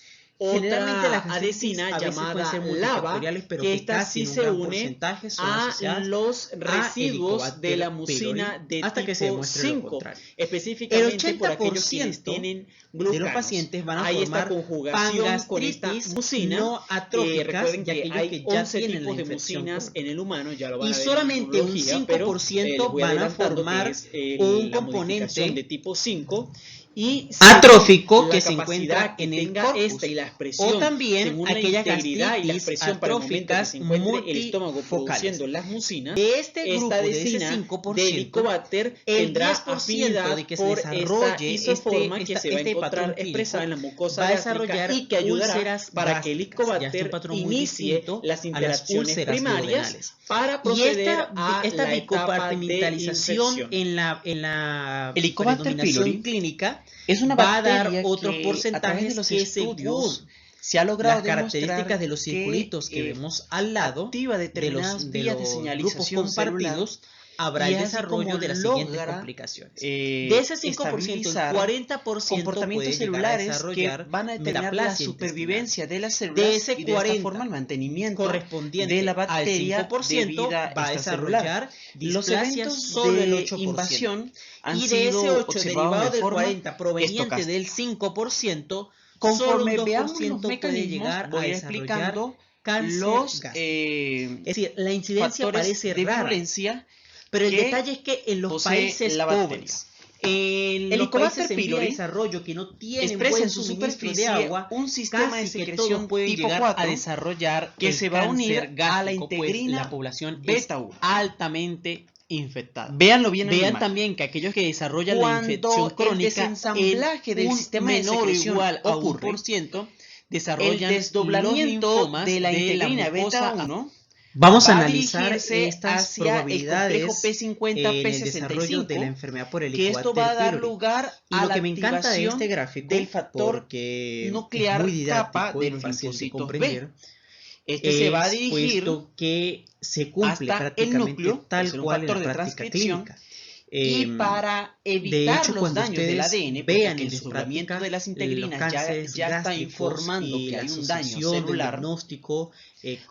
Generalmente las otra gastritis adesina a veces pueden llamada ser lava, multifactoriales, pero que que esta casi sí en un se gran une porcentaje son a asociadas los a residuos de la Helicobacter mucina pylori de hasta que se tipo demuestre lo 5, contrario. El específicamente por aquellos quienes 80% tienen de los glucanos. pacientes van a Hay esta formar conjugación con esta pangastritis mucina. no atróficas Recuerden de que aquellos hay que ya 11 tienen la tipos de infección mucinas crónica. en el humano, ya lo van Y a ver en solamente un inmunología, pero 5% les voy van a adelantando que formar es un la modificación de componente tipo 5. Y atrófico la que se capacidad encuentra que en el tenga corpus, esta y la expresión, o también según la aquellas integridad y la gastritis expresión para el momento que atróficas se encuentre el estómago multifocales. produciendo las mucinas, De este grupo, esta de ese adesina 5%, de Helicobacter el tendrá 10% afinidad de que se por esta desarrolle isoforma que se va a este encontrar patrón expresada en la clínico, mucosa va a gástrica desarrollar y que ayudará úlceras para que gástricas. Ya es un Helicobacter patrón muy inicie distinto las a las interacciones úlceras primarias duodenales. para Y proceder a esta la etapa de bicompartimentalización infección. en la Helicobacter predominación pylori clínica es una va a dar bacteria otros que, porcentajes a través de los que estudios, según se ha logrado las características demostrar de los circulitos que vemos al lado activa determinadas vías de grupos señalización compartidos, habrá y el es así desarrollo como de las siguientes logra complicaciones. De ese 5%, el estabilizar 40% comportamientos puede llegar a celulares que desarrollar van a determinar la metaplasia supervivencia de las intestinal. células De ese y de esta 40 forma el mantenimiento correspondiente de la al bacteria 5% debido a va a esta celular. desarrollar Los displasia eventos solo el de 8%. invasión han Y de ese sido 8 observados derivado de del forma 40 proveniente estocástica. del 5%, Conforme solo un veamos los 2% puede mecanismos, llegar a voy a ir desarrollar explicando cáncer los gástrico. Es decir, la incidencia factores parece de rara, violencia pero el que detalle es que en los posee países la bacteria. pobres, en los Helicobacter países en vía de pylori desarrollo que no tienen expresa buen en su suministro de superficie agua, un sistema de casi que secreción todos pueden tipo llegar 4 a desarrollar que el se va a unir cáncer a la gástrico, pues integrina la población beta es 1. altamente infectada. Véanlo bien en la Vean imagen. también que aquellos que desarrollan la Cuando infección el crónica desensamblaje del un sistema de menor o secreción igual a ocurre, 1% el desarrollan desdoblamiento los linfomas de la de integrina mucosa beta 1 Vamos a va a analizar dirigirse estas hacia el probabilidades complejo P50, en el desarrollo de la P65, enfermedad por que esto va a Helicobacter dar pylori. lugar Y a lo la que me encanta de activación este gráfico, del factor porque es nuclear muy capa didáctico de y los fácil de linfocitos comprender, B. Este se va a es dirigir puesto que se cumple hasta el prácticamente núcleo, por tal ser un cual en factor la de práctica transcripción, clínica. y para De evitar hecho, los cuando daños del ustedes ADN, vean porque el en su desdoblamiento práctica de las los integrinas cánceres ya está gástricos informando y que la hay un daño asociación del celular, diagnóstico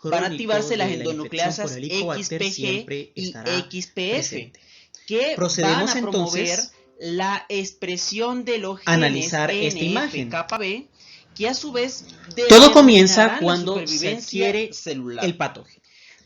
van a crónico activarse las de la infección por endonucleasas Helicobacter siempre XPG y estará XPF, presente. que Procedemos van a promover entonces la expresión de los a genes analizar esta imagen. NF-κB, que a su vez Todo comienza determinarán la cuando se supervivencia adquiere celular. el patógeno.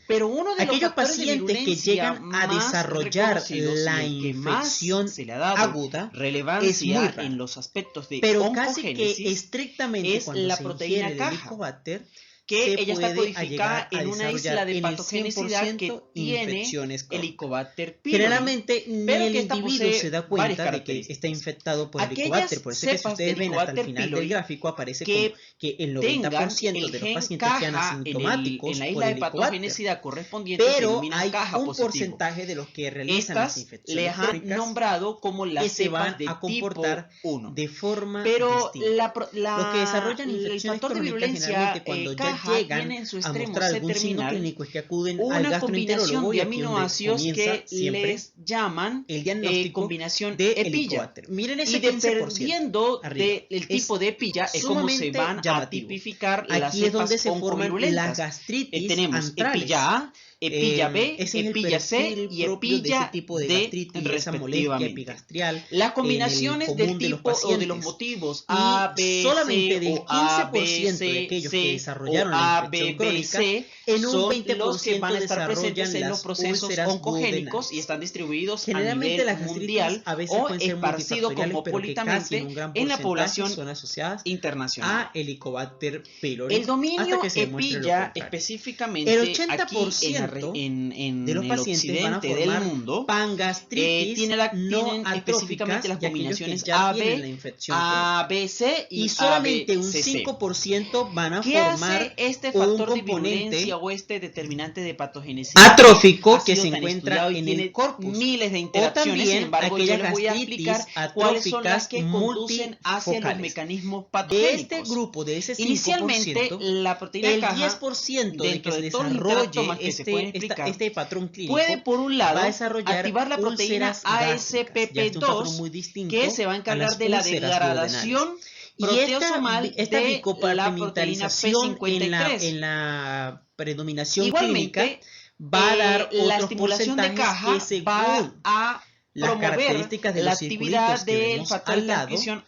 Pero uno de los aquellos factores de pacientes que virulencia llegan a más desarrollar reconocidos y la el que más infección se le ha dado aguda es muy relevancia raro. en los aspectos de Pero casi que oncogénesis estrictamente es cuando la se proteína ingiere el caja, Helicobacter, que se ella está puede codificada llegar a en una isla desarrollar de en el patogenicidad que 100% tiene infecciones crónicas. Helicobacter pylori, Generalmente ni pero el que esta individuo posee se da varias cuenta de que características. está infectado por Aquellas Helicobacter. Por eso es que si cepas de ustedes ven hasta el Helicobacter final del pylori gráfico aparece como que que el tengan 90% el de los gen pacientes quedan caja asintomáticos en la por isla de Helicobacter. patogenicidad correspondiente se Pero denominan hay caja un positivo. porcentaje de los que realizan las Estas infecciones les han crónicas nombrado como que las se van cepas de a comportar tipo 1. de forma Pero distinta. Los que desarrollan el infecciones factor de crónicas virulencia generalmente cuando ya caja llegan tiene en su a extremo mostrar algún signo C-terminal clínico es que acuden al una combinación gastroenterólogo y de aquí es donde aminoácidos comienza que siempre les llaman el diagnóstico combinación de epilla. Helicobacter. Miren ese Y 15% dependiendo arriba. del tipo de epilla es como se Sumamente van a llamativo. tipificar las Aquí es donde cepas se forman las oncovirulentas. gastritis Tenemos antrales. epilla A, epilla B, Ese es el epilla C perfil y propio de ese epilla tipo de D gastritis y esa molestia respectivamente. epigastrial Las en combinaciones el del común de los tipo o de los pacientes. motivos Y A, B, solamente C del o A, B, 15% de C, aquellos que C o desarrollaron la A, infección B, B, crónica, C en un son 20% los que van a estar presentes desarrollan en los las procesos úlceras oncogénicos duodenales. y están distribuidos a Generalmente nivel las gastritis mundial a veces o pueden ser esparcidos multifactoriales, pero que casi en cosmopolitamente un gran en la porcentaje población son asociadas internacional. a Helicobacter pylori El hasta dominio que se demuestre lo epilla contrario. específicamente El aquí 80% en de los el pacientes van a occidente del formar mundo pangastritis tienen no específicamente atróficas las y aquellos que combinaciones ya A, tienen la B, infección A, crónica. B, C Y y solamente un ABCC. 5% van a ¿Qué formar hace este un factor de componente virulencia o este determinante de patogenicidad atrófico ha que sido se tan encuentra estudiado y en tiene el corpus? miles de O interacciones? Sin también embargo, yo aquellas les voy a explicar gastritis cuáles son las atróficas que conducen hacia los multifocales. mecanismos De este patogénicos. grupo, de ese Inicialmente, 5%, la proteína el caja, 10% de que dentro se de todos los desarrolle interactomas que se pueden explicar, este patrón clínico puede por un va a lado desarrollar activar la proteína úlceras gástricas. Ya este es un patrón ASPP2 muy distinto que se va a a encargar las de la úlceras duodenales. degradación Y esta proteosomal de la proteína bicopartimentalización P53. en la predominación Igualmente, clínica va a dar la otros estimulación de porcentajes caja que según va a las promover características de la los actividad circulitos que del vemos factor al de lado transcripción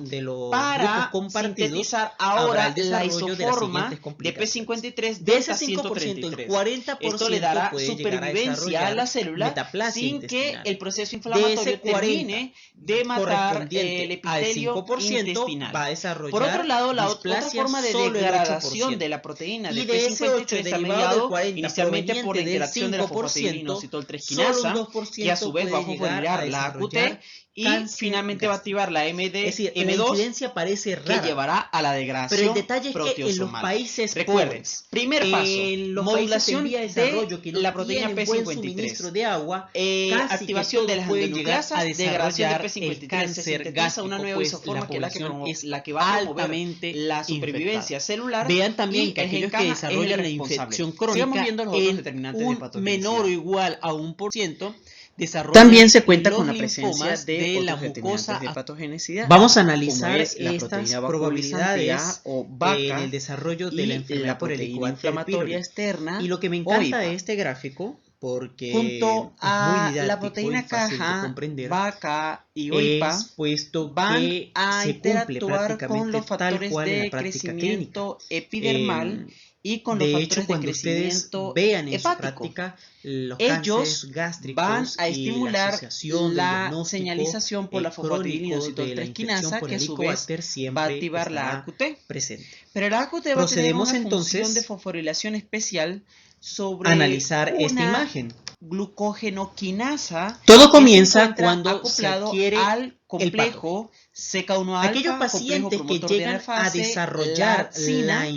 de los AP1 grupos para compartidos, sintetizar habrá ahora el la desarrollo de las isoforma siguientes de complicaciones. P53 De ese delta 5%, el 133. 40% Esto le dará puede llegar a supervivencia a desarrollar la célula metaplasia sin que intestinal. el proceso De inflamatorio ese 40% termine de matar correspondiente el al epitelio 5% intestinal. va a desarrollar Por otro lado, la otra displasia forma de solo el degradación 8%. de la proteína de Y de ese 8 P53 está derivado del mediado 40 inicialmente por la proveniente del interacción de la 5%, fosfatidilinositol-3 solo un quinasa, 2% que a su vez va a puede llegar a fosforilar la AQT desarrollar y cáncer finalmente va a gástrico. activar la Es decir, la MD-M2 incidencia parece que rara, llevará a la pero el degradación detalle es que en los proteosomal. países Recuerden, pobres, primer paso, en los países en modulación vía de de desarrollo que no la proteína tienen buen suministro P53. de agua, casi Activación que de todos las pueden llegar a endonucleasas, degradación de desarrollar el P53, se cáncer sintetiza una gástrico, nueva pues isoforma la que es población es la que va a promover altamente la supervivencia infectada. celular. Vean también y que el gen aquellos que caja es el desarrollan la responsable. infección Sigamos crónica viendo los otros en determinantes de un patogenicidad. menor o igual a 1% desarrollan También se cuenta los con la presencia linfomas de la otros determinantes mucosa. de patogenicidad, Vamos a como analizar es la estas proteína probabilidades vacuolisante A o en VACA el desarrollo de la y enfermedad la por proteína Helicobacter inflamatoria pylori. externa Y lo que me o encanta de IPA. este gráfico, porque Junto es muy a la didáctico y proteína fácil de caja, comprender, VACA y OIPA es puesto van que a se cumple interactuar con prácticamente los tal factores cual en la de práctica clínica. crecimiento epidermal y con los De factores hecho, de cuando ustedes crecimiento vean en su hepático. práctica los Ellos cánceres gástricos van a y la estimular asociación del la diagnóstico señalización por la crónico de fosfatidilinositol la 3 infección quinasa, por que a su vez Helicobacter va a siempre activar la estará AQT. presente. Pero la AQT va a tener Procedemos una entonces función de fosforilación especial sobre a analizar esta una imagen. glucógenoquinasa. Todo que comienza se encuentra cuando se acoplado adquiere al complejo CK1 aquellos alfa, complejo pacientes que promotor de llegan a analfase, desarrollar lacina la y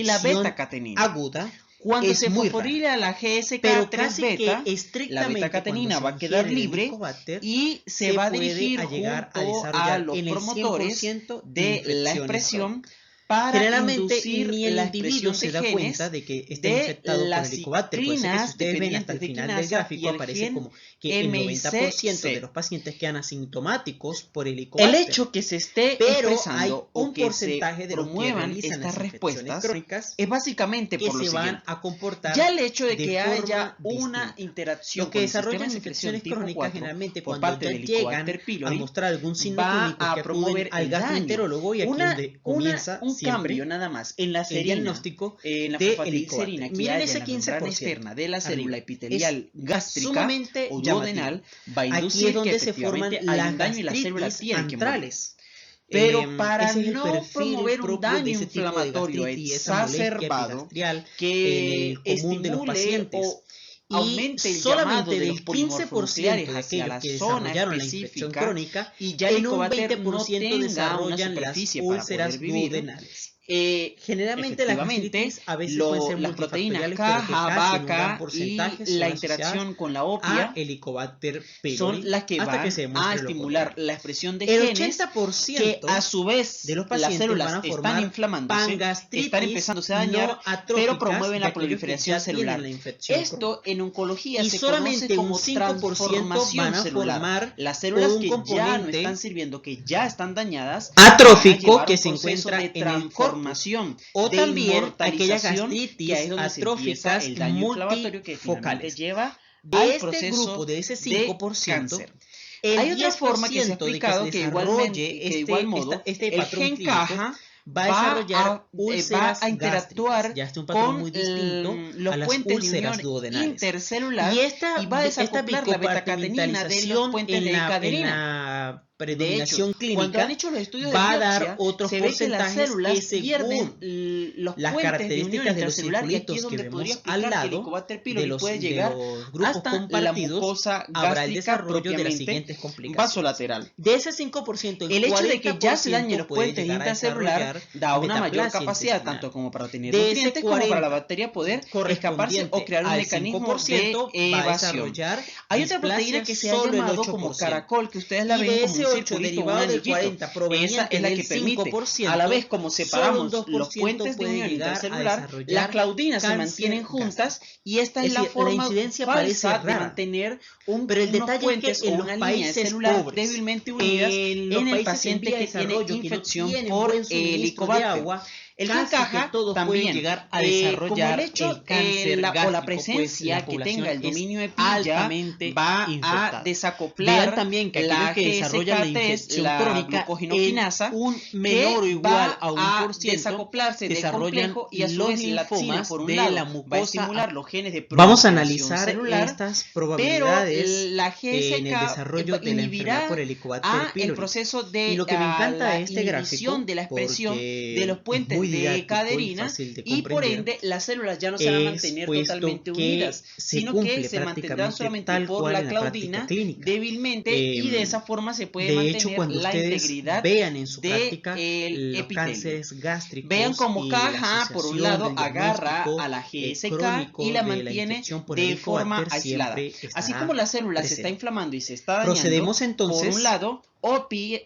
la infección beta-catenina. aguda Cuando es se muy rara. fosforila la Pero GSK3 casi beta, que la estrictamente beta-catenina cuando va a se quedar ingiere el libre Helicobacter, y se va a puede dirigir llegar a junto desarrollar a los en el promotores 100% de la infecciones expresión crónicas. para Generalmente inducir ni el la individuo expresión se de da cuenta genes de que está de infectado por las Helicobacter. Por eso es que si ciclinas ustedes ven hasta el dependientes de final del quinasa y gráfico el aparece gen como que el 90% de MIC-C. los pacientes quedan asintomáticos por El Helicobacter. hecho que se esté Pero hay expresando o un que se porcentaje de los que promuevan realizan estas las infecciones respuestas crónicas es básicamente que por lo se van siguiente. a comportar Ya el hecho de de que forma haya una distinta. interacción Los que con el sistema desarrollan de secreción infecciones tipo crónicas 4 generalmente por cuando parte ya del llegan Helicobacter a pylori mostrar algún signo va clínico a que promover acuden al el daño. gastroenterólogo y aquí donde comienza Un siempre cambio nada más en la el serina, diagnóstico en la de fosfatidilcerina que Miren hay ese en la membrana 15% externa de la célula arriba. epitelial Es gástrica sumamente o duodenal, va a Aquí inducir es donde que se forman efectivamente hay las un daño y la célula gastritis tiene que morir. antrales. Pero para Ese es el no perfil promover un propio de daño ese tipo de inflamatorio gastritis, esa molestia exacerbado epigastrial en que el común de los estimule pacientes. o Y aumente el llamado solamente de los del 15% polimorfonucleares de hacia aquellos la que zona desarrollaron la infección específica crónica, y ya el en un Helicobacter no 20% tenga una desarrollan las superficie para poder úlceras vivir, duodenales. Generalmente las efectivamente, gastritis a veces pueden ser las proteínas multifactoriales, pero que caja, casi en un gran vaca porcentaje y son la asociadas interacción con la a opia Helicobacter pylori son las que hasta van que se a demuestre lo estimular contrario. la expresión de El genes que 80% a su vez de los las pacientes células van a están formar inflamándose, pangastritis están empezándose a dañar, no pero atróficas promueven de la aquellos que proliferación ya tienen celular. la infección Esto en oncología y se solamente conoce como un 5% transformación van a celular. formar Las células un que ya no componente están sirviendo, que ya están dañadas, van a atrófico llevar que un se proceso encuentra de en el corpus, transformación, o de también aquellas inmortalización, que ahí gastritis es donde se empieza atróficas el daño inflamatorio que finalmente multifocales. lleva De al este proceso grupo, de ese de 5%, cáncer. el Hay otra 10% forma que se ha de que se explicado que desarrolle de igual modo, este el patrón gen clínico caja va a desarrollar va úlceras a gástricas. interactuar Ya este es un patrón con muy distinto los a las puentes de úlceras unión duodenales. intercelular Y y esta va a desacoplar la betacatenina de los puentes en de la cadenina. predominación De hecho, cuando han clínica hecho los estudios va de a dar biopsia, otros se ve que las porcentajes células que pierden según los las puentes de unión características de los intercelular y aquí circulitos es que donde podría vemos al explicar que el lado Helicobacter de pylori puede los llegar grupos hasta la compartidos mucosa habrá el gástrica desarrollo de las propiamente siguientes complicaciones. vasolateral. De ese 5%, El hecho de que ya se dañen los puede puentes llegar a intercelular desarrollar da una mayor metaplasia capacidad intestinal. tanto como para tener De ese nutrientes como para la 40 bacteria poder escaparse correspondiente o crear un al mecanismo de 5% va a evasión. desarrollar Hay otra proteína displasia que se ha solo el llamado como 8%. caracol, que ustedes la Y ven de como un ese 8 circulito, un derivado del anillito. 40 Esa proveniente es la del que permite, 5%, a la vez como separamos solo un los 2% puentes de puede unión llegar a intercelular, desarrollar las claudinas se cáncer mantienen juntas gástrico. y esta es Es la decir, la forma incidencia parece falsa de rara, mantener pero el unos detalle puentes es que o en una los línea de países celular pobres, débilmente unidas en los en el países en paciente vía de que tiene desarrollo que no infección tienen por buen suministro de Helicobacter. agua, El casi gen caja que todos pueden también, llegar a como el desarrollar hecho el cáncer o la gástrico, presencia pues la que tenga el población es dominio epilla altamente va a infectada. desacoplar Vean también que la aquellos que desarrollan la GSK3, infección la crónica glucogenoquinasa, en un menor o que igual va a a 1% desacoplarse del desarrollan complejo y a su los vez la tina linfomas por un de lado la va a mucosa. estimular los genes de Vamos a proliferación analizar celular, estas pero probabilidades la en el GSK desarrollo de la enfermedad por inhibirá Helicobacter el pylori. proceso Y de lo que me encanta la de este inhibición gráfico, de la expresión porque de los es puentes muy de didáctico y caderina fácil de y por comprender, ende las células ya no se van a es mantener puesto totalmente que unidas, se sino cumple que se mantendrán prácticamente solamente tal por cual la en la práctica claudina clínica. débilmente y de esa forma se puede De hecho, mantener cuando la ustedes integridad vean en su del práctica los epitelio. cánceres gástricos Vean cómo y la caja por un asociación lado del agarra diagnóstico a la GSK crónico y la de la mantiene infección por de forma Helicobacter aislada. siempre Así estará como la célula se está presente. inflamando y se está dañando, Procedemos por entonces un lado, opia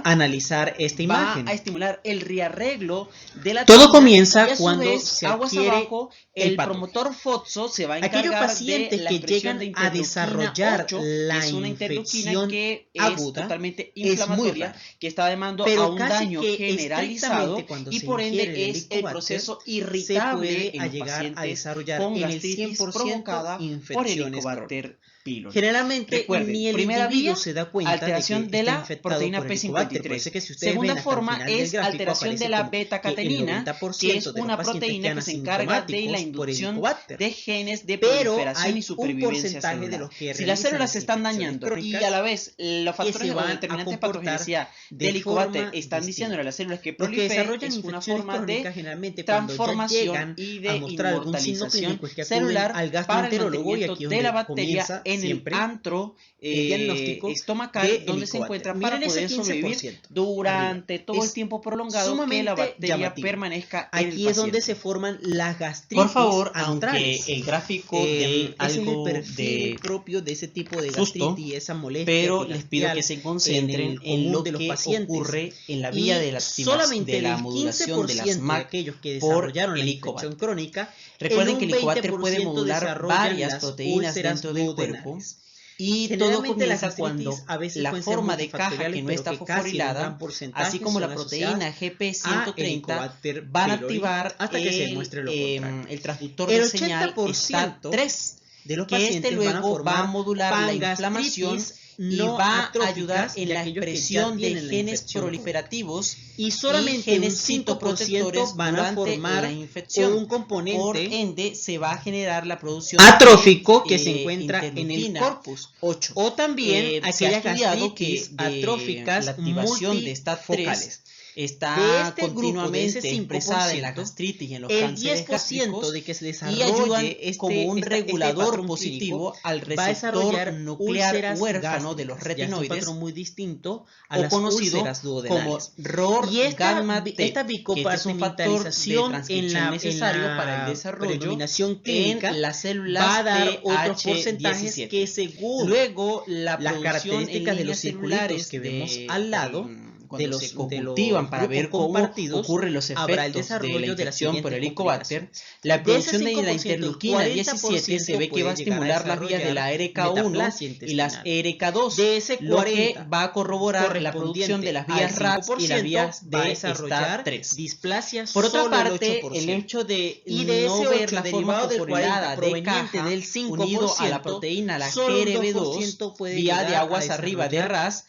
a analizar esta va imagen. a estimular el rearreglo de la Todo tina comienza y a su cuando vez, se aguas adquiere abajo, el patógeno. promotor FOXO se va a Aquellos encargar pacientes de la que expresión de llegan a interleuquina desarrollar 8, la que es una interleuquina infección que es aguda totalmente es muy inflamatoria, rara, que está demandando a pero un casi daño que generalizado estrictamente cuando y se por ingiere ende el es el Helicobacter proceso se irritable puede en los llegar a pacientes desarrollar con en el gastritis 100% provocada por infecciones Helicobacter crónicas. pylori. Generalmente Recuerden, ni el primera individuo vía, se da cuenta alteración de que de está la infectado proteína por Helicobacter. Por P53. eso es que si ustedes Segunda ven hasta el forma final del es gráfico alteración aparece de la como que el beta-catenina, 90% que es de los una pacientes proteína quedan que se encarga de la asintomáticos por inducción Helicobacter. de genes de Pero proliferación y hay un supervivencia porcentaje de celular. los que Si las realizan células se las están infecciones dañando y crónicas a la vez los que factores se o van a determinantes de comportar patogenicidad de del Helicobacter forma están distinta. diciendo a las células que Los que proliferen, desarrollan es una infecciones forma de crónicas generalmente cuando ya transformación llegan y a de mostrar algún signo inmortalización clínico es que acuden celular al para el gastroenterólogo y mantenimiento aquí es de la donde bacteria comienza en el siempre antro el diagnóstico estomacal de donde se Helicobacter. encuentra para Miren ese poder sobrevivir 15% durante arriba. todo el Es tiempo prolongado que la sumamente bacteria llamativo. permanezca en el Aquí es donde paciente. se forman las gastritis Por favor, antrales. aunque el gráfico de Ese es el algo perfil de propio de ese tipo de susto, gastritis, esa molestia pero les pido que epigastrial se en concentren el en común lo de los que pacientes. ocurre en la vía Y de la, solamente de la del modulación de las 15% de MAC aquellos que por desarrollaron la Helicobacter. infección crónica, Recuerden en que un el Helicobacter puede 20% modular desarrollan varias las proteínas úlceras dentro del cuerpo duodenales. y todo Generalmente las comienza cuando gastritis a veces la pueden ser forma de caja multifactoriales, que no pero está que casi en un fosforilada, gran porcentaje así como son la proteína asociadas a GP130 Helicobacter van a pylori activar hasta que se demuestre lo contrario. el transductor El de señal 80% STAT3, de los que pacientes van a luego va a formar modular la inflamación pangastritis y no va a atróficas ayudar en de la aquellos que ya expresión de tienen la genes infección. proliferativos Y solamente y un genes 5% citoprotectores van a durante formar la infección. un Por componente ende, se va a generar la producción atrófico que de se encuentra en el interleuquina corpus. 8. O también Se ha aquellas estudiado que gastritis de atróficas la activación de STAT3 multifocales. De está este grupo, de continuamente ese expresada en la 5%, gastritis y en los el cánceres 10% gástricos de que se y ayudan desarrolle como un regulador patrón positivo clínico al va a receptor desarrollar nuclear úlceras huérfano de los gástricas. Ya es un retinoides, patrón muy distinto a o las conocido úlceras como duodenales. ROR Y gamma T, esta que este es un factor de bicompartimentalización transcripción necesario para el desarrollo predominación en clínica las va células a dar otros TH17. porcentajes que según Luego, la las producción en características de los líneas circulitos celulares que vemos de, al lado cuando de se los cultivan para grupos ver cómo compartidos, ocurren los habrá el efectos de la desarrollo de la infección por siguiente Helicobacter, configuración. la De ese producción de la 5%, el interleuquina 17 se ve que va a puede llegar a estimular las vías de la desarrollar ERK1 metaplasia y las intestinal. ERK2, De ese lo que 40 va a corroborar la producción de las vías RAS y las vías va a de desarrollar STAT3. displasia Por otra solo el parte, 8%. el hecho de Y de no ese ver 8 la forma derivado del 40 fosforilada de proveniente caja del 5%, unido a la proteína, la solo un GRB2, 2% puede vía de llegar aguas a arriba de RAS,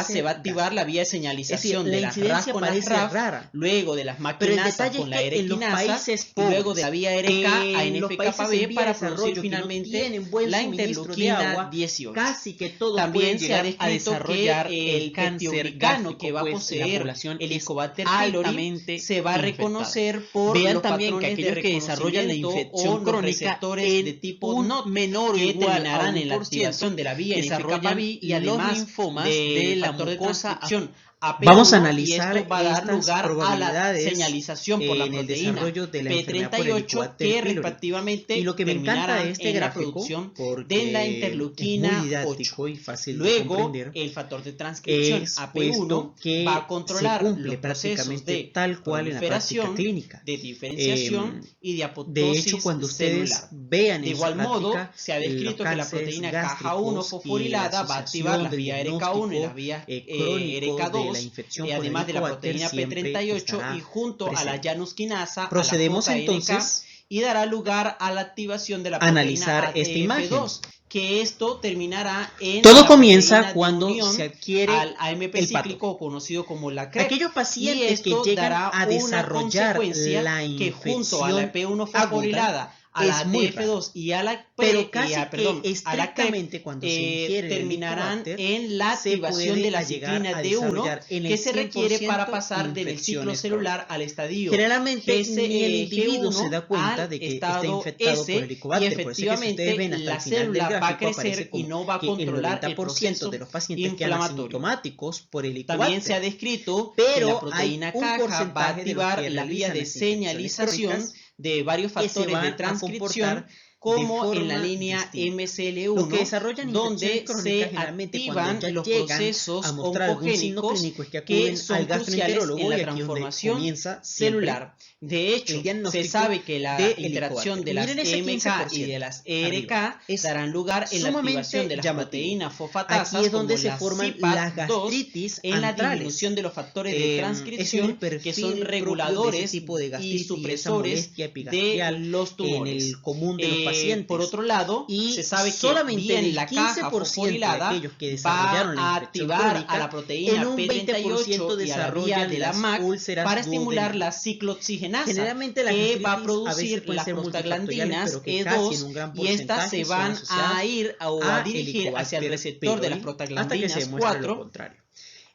se va a activar la vía de señalización la de las RAS incidencia con las parece RAF, rara, luego de las pero el maquinasas detalle con es la que en los erequinasa países y luego de pobres, la vía RK a en los países en NF-κB vía de para desarrollo producir que no finalmente tienen buen la suministro de interleuquina agua, 18. casi que todos También pueden se ha llegar a descrito desarrollar que el cáncer peptidoglicano gástrico, que va a pues la poseer población el es Helicobacter pylori altamente se va a infectada. reconocer por Vean los también que patrones de aquellos que desarrollan la reconocimiento infección o los crónica receptores de en tipo un NOT menor o que igual a terminarán en la 1% activación de la vía desarrollan NF-κB y los además linfomas del de la factor de mucosa. transcripción AP1, Vamos a y analizar esto va a dar estas lugar a la probabilidades señalización por la en el proteína desarrollo de la enfermedad por P38 Helicobacter que pylori. respectivamente Y lo que me encanta terminarán de este en la gráfico, producción porque de la es interleuquina muy 8. didáctico y fácil de Luego, comprender, el factor de transcripción es AP1 puesto que va a se controlar cumple los procesos prácticamente de tal cual en la práctica proliferación, clínica. de diferenciación y de De apoptosis hecho, cuando ustedes celular. vean De en su igual modo, práctica se ha los descrito que la cánceres proteína gástricos KH1 y la fosforilada va a activar las asociación del vías RK1 y las diagnóstico vías crónico de la RK2, infección por además de la Helicobacter proteína siempre P38 estará y junto a la presente. janusquinasa, a Procedemos la JNK, entonces y dará lugar a la activación de la a analizar proteína esta imagen. ATF2, que esto terminará en Todo la comienza proteína de cuando unión se adquiere al AMP el cíclico, conocido como la CREP. Aquellos Y pacientes que esto llegan dará a una desarrollar consecuencia la que junto a la infección P1 aguda fosforilada, a la es muy rara. ATF2 y a la Pero casi a la CREP, estrictamente cuando se ingiere el terminarán Helicobacter, en la se activación puede de la llegar ciclina a D1 desarrollar en el que se requiere para 100% pasar del ciclo infecciones celular crónicas. al estadio Generalmente ni el individuo G1 se da cuenta al de que está estado infectado por S, y Helicobacter. Por eso es que si ustedes ven efectivamente hasta la el final del célula va a gráfico crecer aparece y como no va a que el controlar el 90% proceso de los pacientes quedan inflamatorio. asintomáticos por Helicobacter. También se ha descrito que la Pero proteína hay un caja va a porcentaje de los activar que la vía realizan de las infecciones señalización crónicas de varios que se factores van de a transcripción, comportar como de en la forma línea distinta. Los que MCL1, desarrollan infecciones donde crónicas se generalmente activan cuando ya los llegan procesos a mostrar algún signo oncogénicos clínico es que que acuden son al cruciales gastroenterólogo en la y aquí es donde transformación comienza celular. De hecho, el diagnóstico se sabe que la de interacción Helicobacter. de las Miren ese EMK y 15% de las arriba. ERK darán lugar en la activación de las llamativo. proteínas Aquí fosfatasas es donde como se la forman las CYP2 gastritis en la antrales. disminución de los factores de Ese es transcripción el perfil que son propio de reguladores ese tipo de y gastritis y esa supresores molestia de epigastrial los en tumores. el común de los pacientes. Por otro lado, Y se sabe que solamente bien el la 15% caja de fosforilada aquellos que va desarrollaron la a infección activar crónica, a la proteína en un 20% P38 y a la vía desarrollan de la las MAC úlceras para estimular duodenales. la ciclooxigenasa, Generalmente las que va a gastritis a veces producir pueden las ser multifactoriales, prostaglandinas pero que casi en un E2 gran y estas porcentaje se son van asociadas a ir o a a dirigir hacia el Helicobacter receptor de las pylori hasta que se prostaglandinas demuestre lo 4 contrario.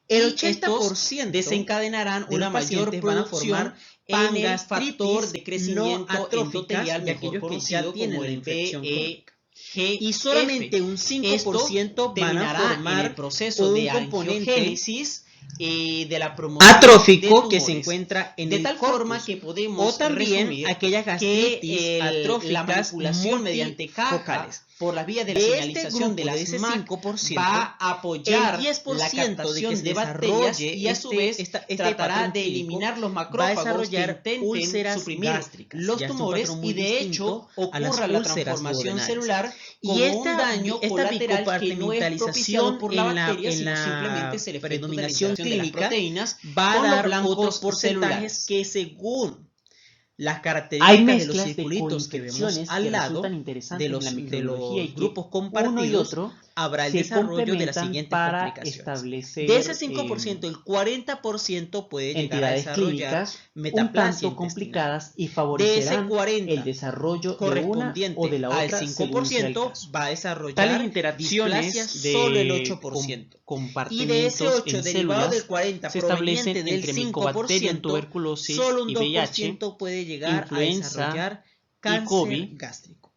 y El estos 80% desencadenarán de una los mayor pacientes van a producción formar en el factor pangastritis de no crecimiento atróficas endotelial, de mejor aquellos que conocido ya tienen como la el infección crónica. PEGF. Y solamente un Esto 5% van a terminará en el formar proceso un de componente angiogénesis de la promoción atrófico de que se tumores, encuentra en de el tal corpus. forma que podemos O también resumir aquellas gastritis que la atróficas manipulación mediante caja multifocales. por las vías de la De señalización de grupo, de las ese MAC 5%, va a apoyar el 10% la de que captación se de bacterias desarrolle y a su vez tratará patrón de clínico, eliminar los va a macrófagos que desarrollar intenten úlceras suprimir gástricas. los Ya es un tumores patrón y muy de hecho distinto a las ocurra la úlceras transformación duodenales. celular como Y un daño colateral que no es propiciado por la bacteria, sino simplemente es el efecto de la predominación interacción de las clínica proteínas va a con los dar blancos otros porcentajes celulares. que según las Hay características de los mezclas de circulitos que vemos coinfecciones al que lado resultan interesantes de en la los microbiología y que grupos uno y compartidos otro habrá el se desarrollo de las complementan siguientes para complicaciones. establecer De ese 5%, el 40% puede llegar a entidades desarrollar clínicas un metaplasia tanto intestinal. complicadas y De ese favorecerán 40 el desarrollo de una correspondiente o de la al otra según sea el 5% caso. va a Tales desarrollar interacciones displasia solo el de 8%. Y de ese compartimentos 8 en derivado del células 40 se establecen proveniente del entre Mycobacterium 5%, tuberculosis solo un y VIH, 2% puede llegar a influenza desarrollar y cáncer COVID, gástrico.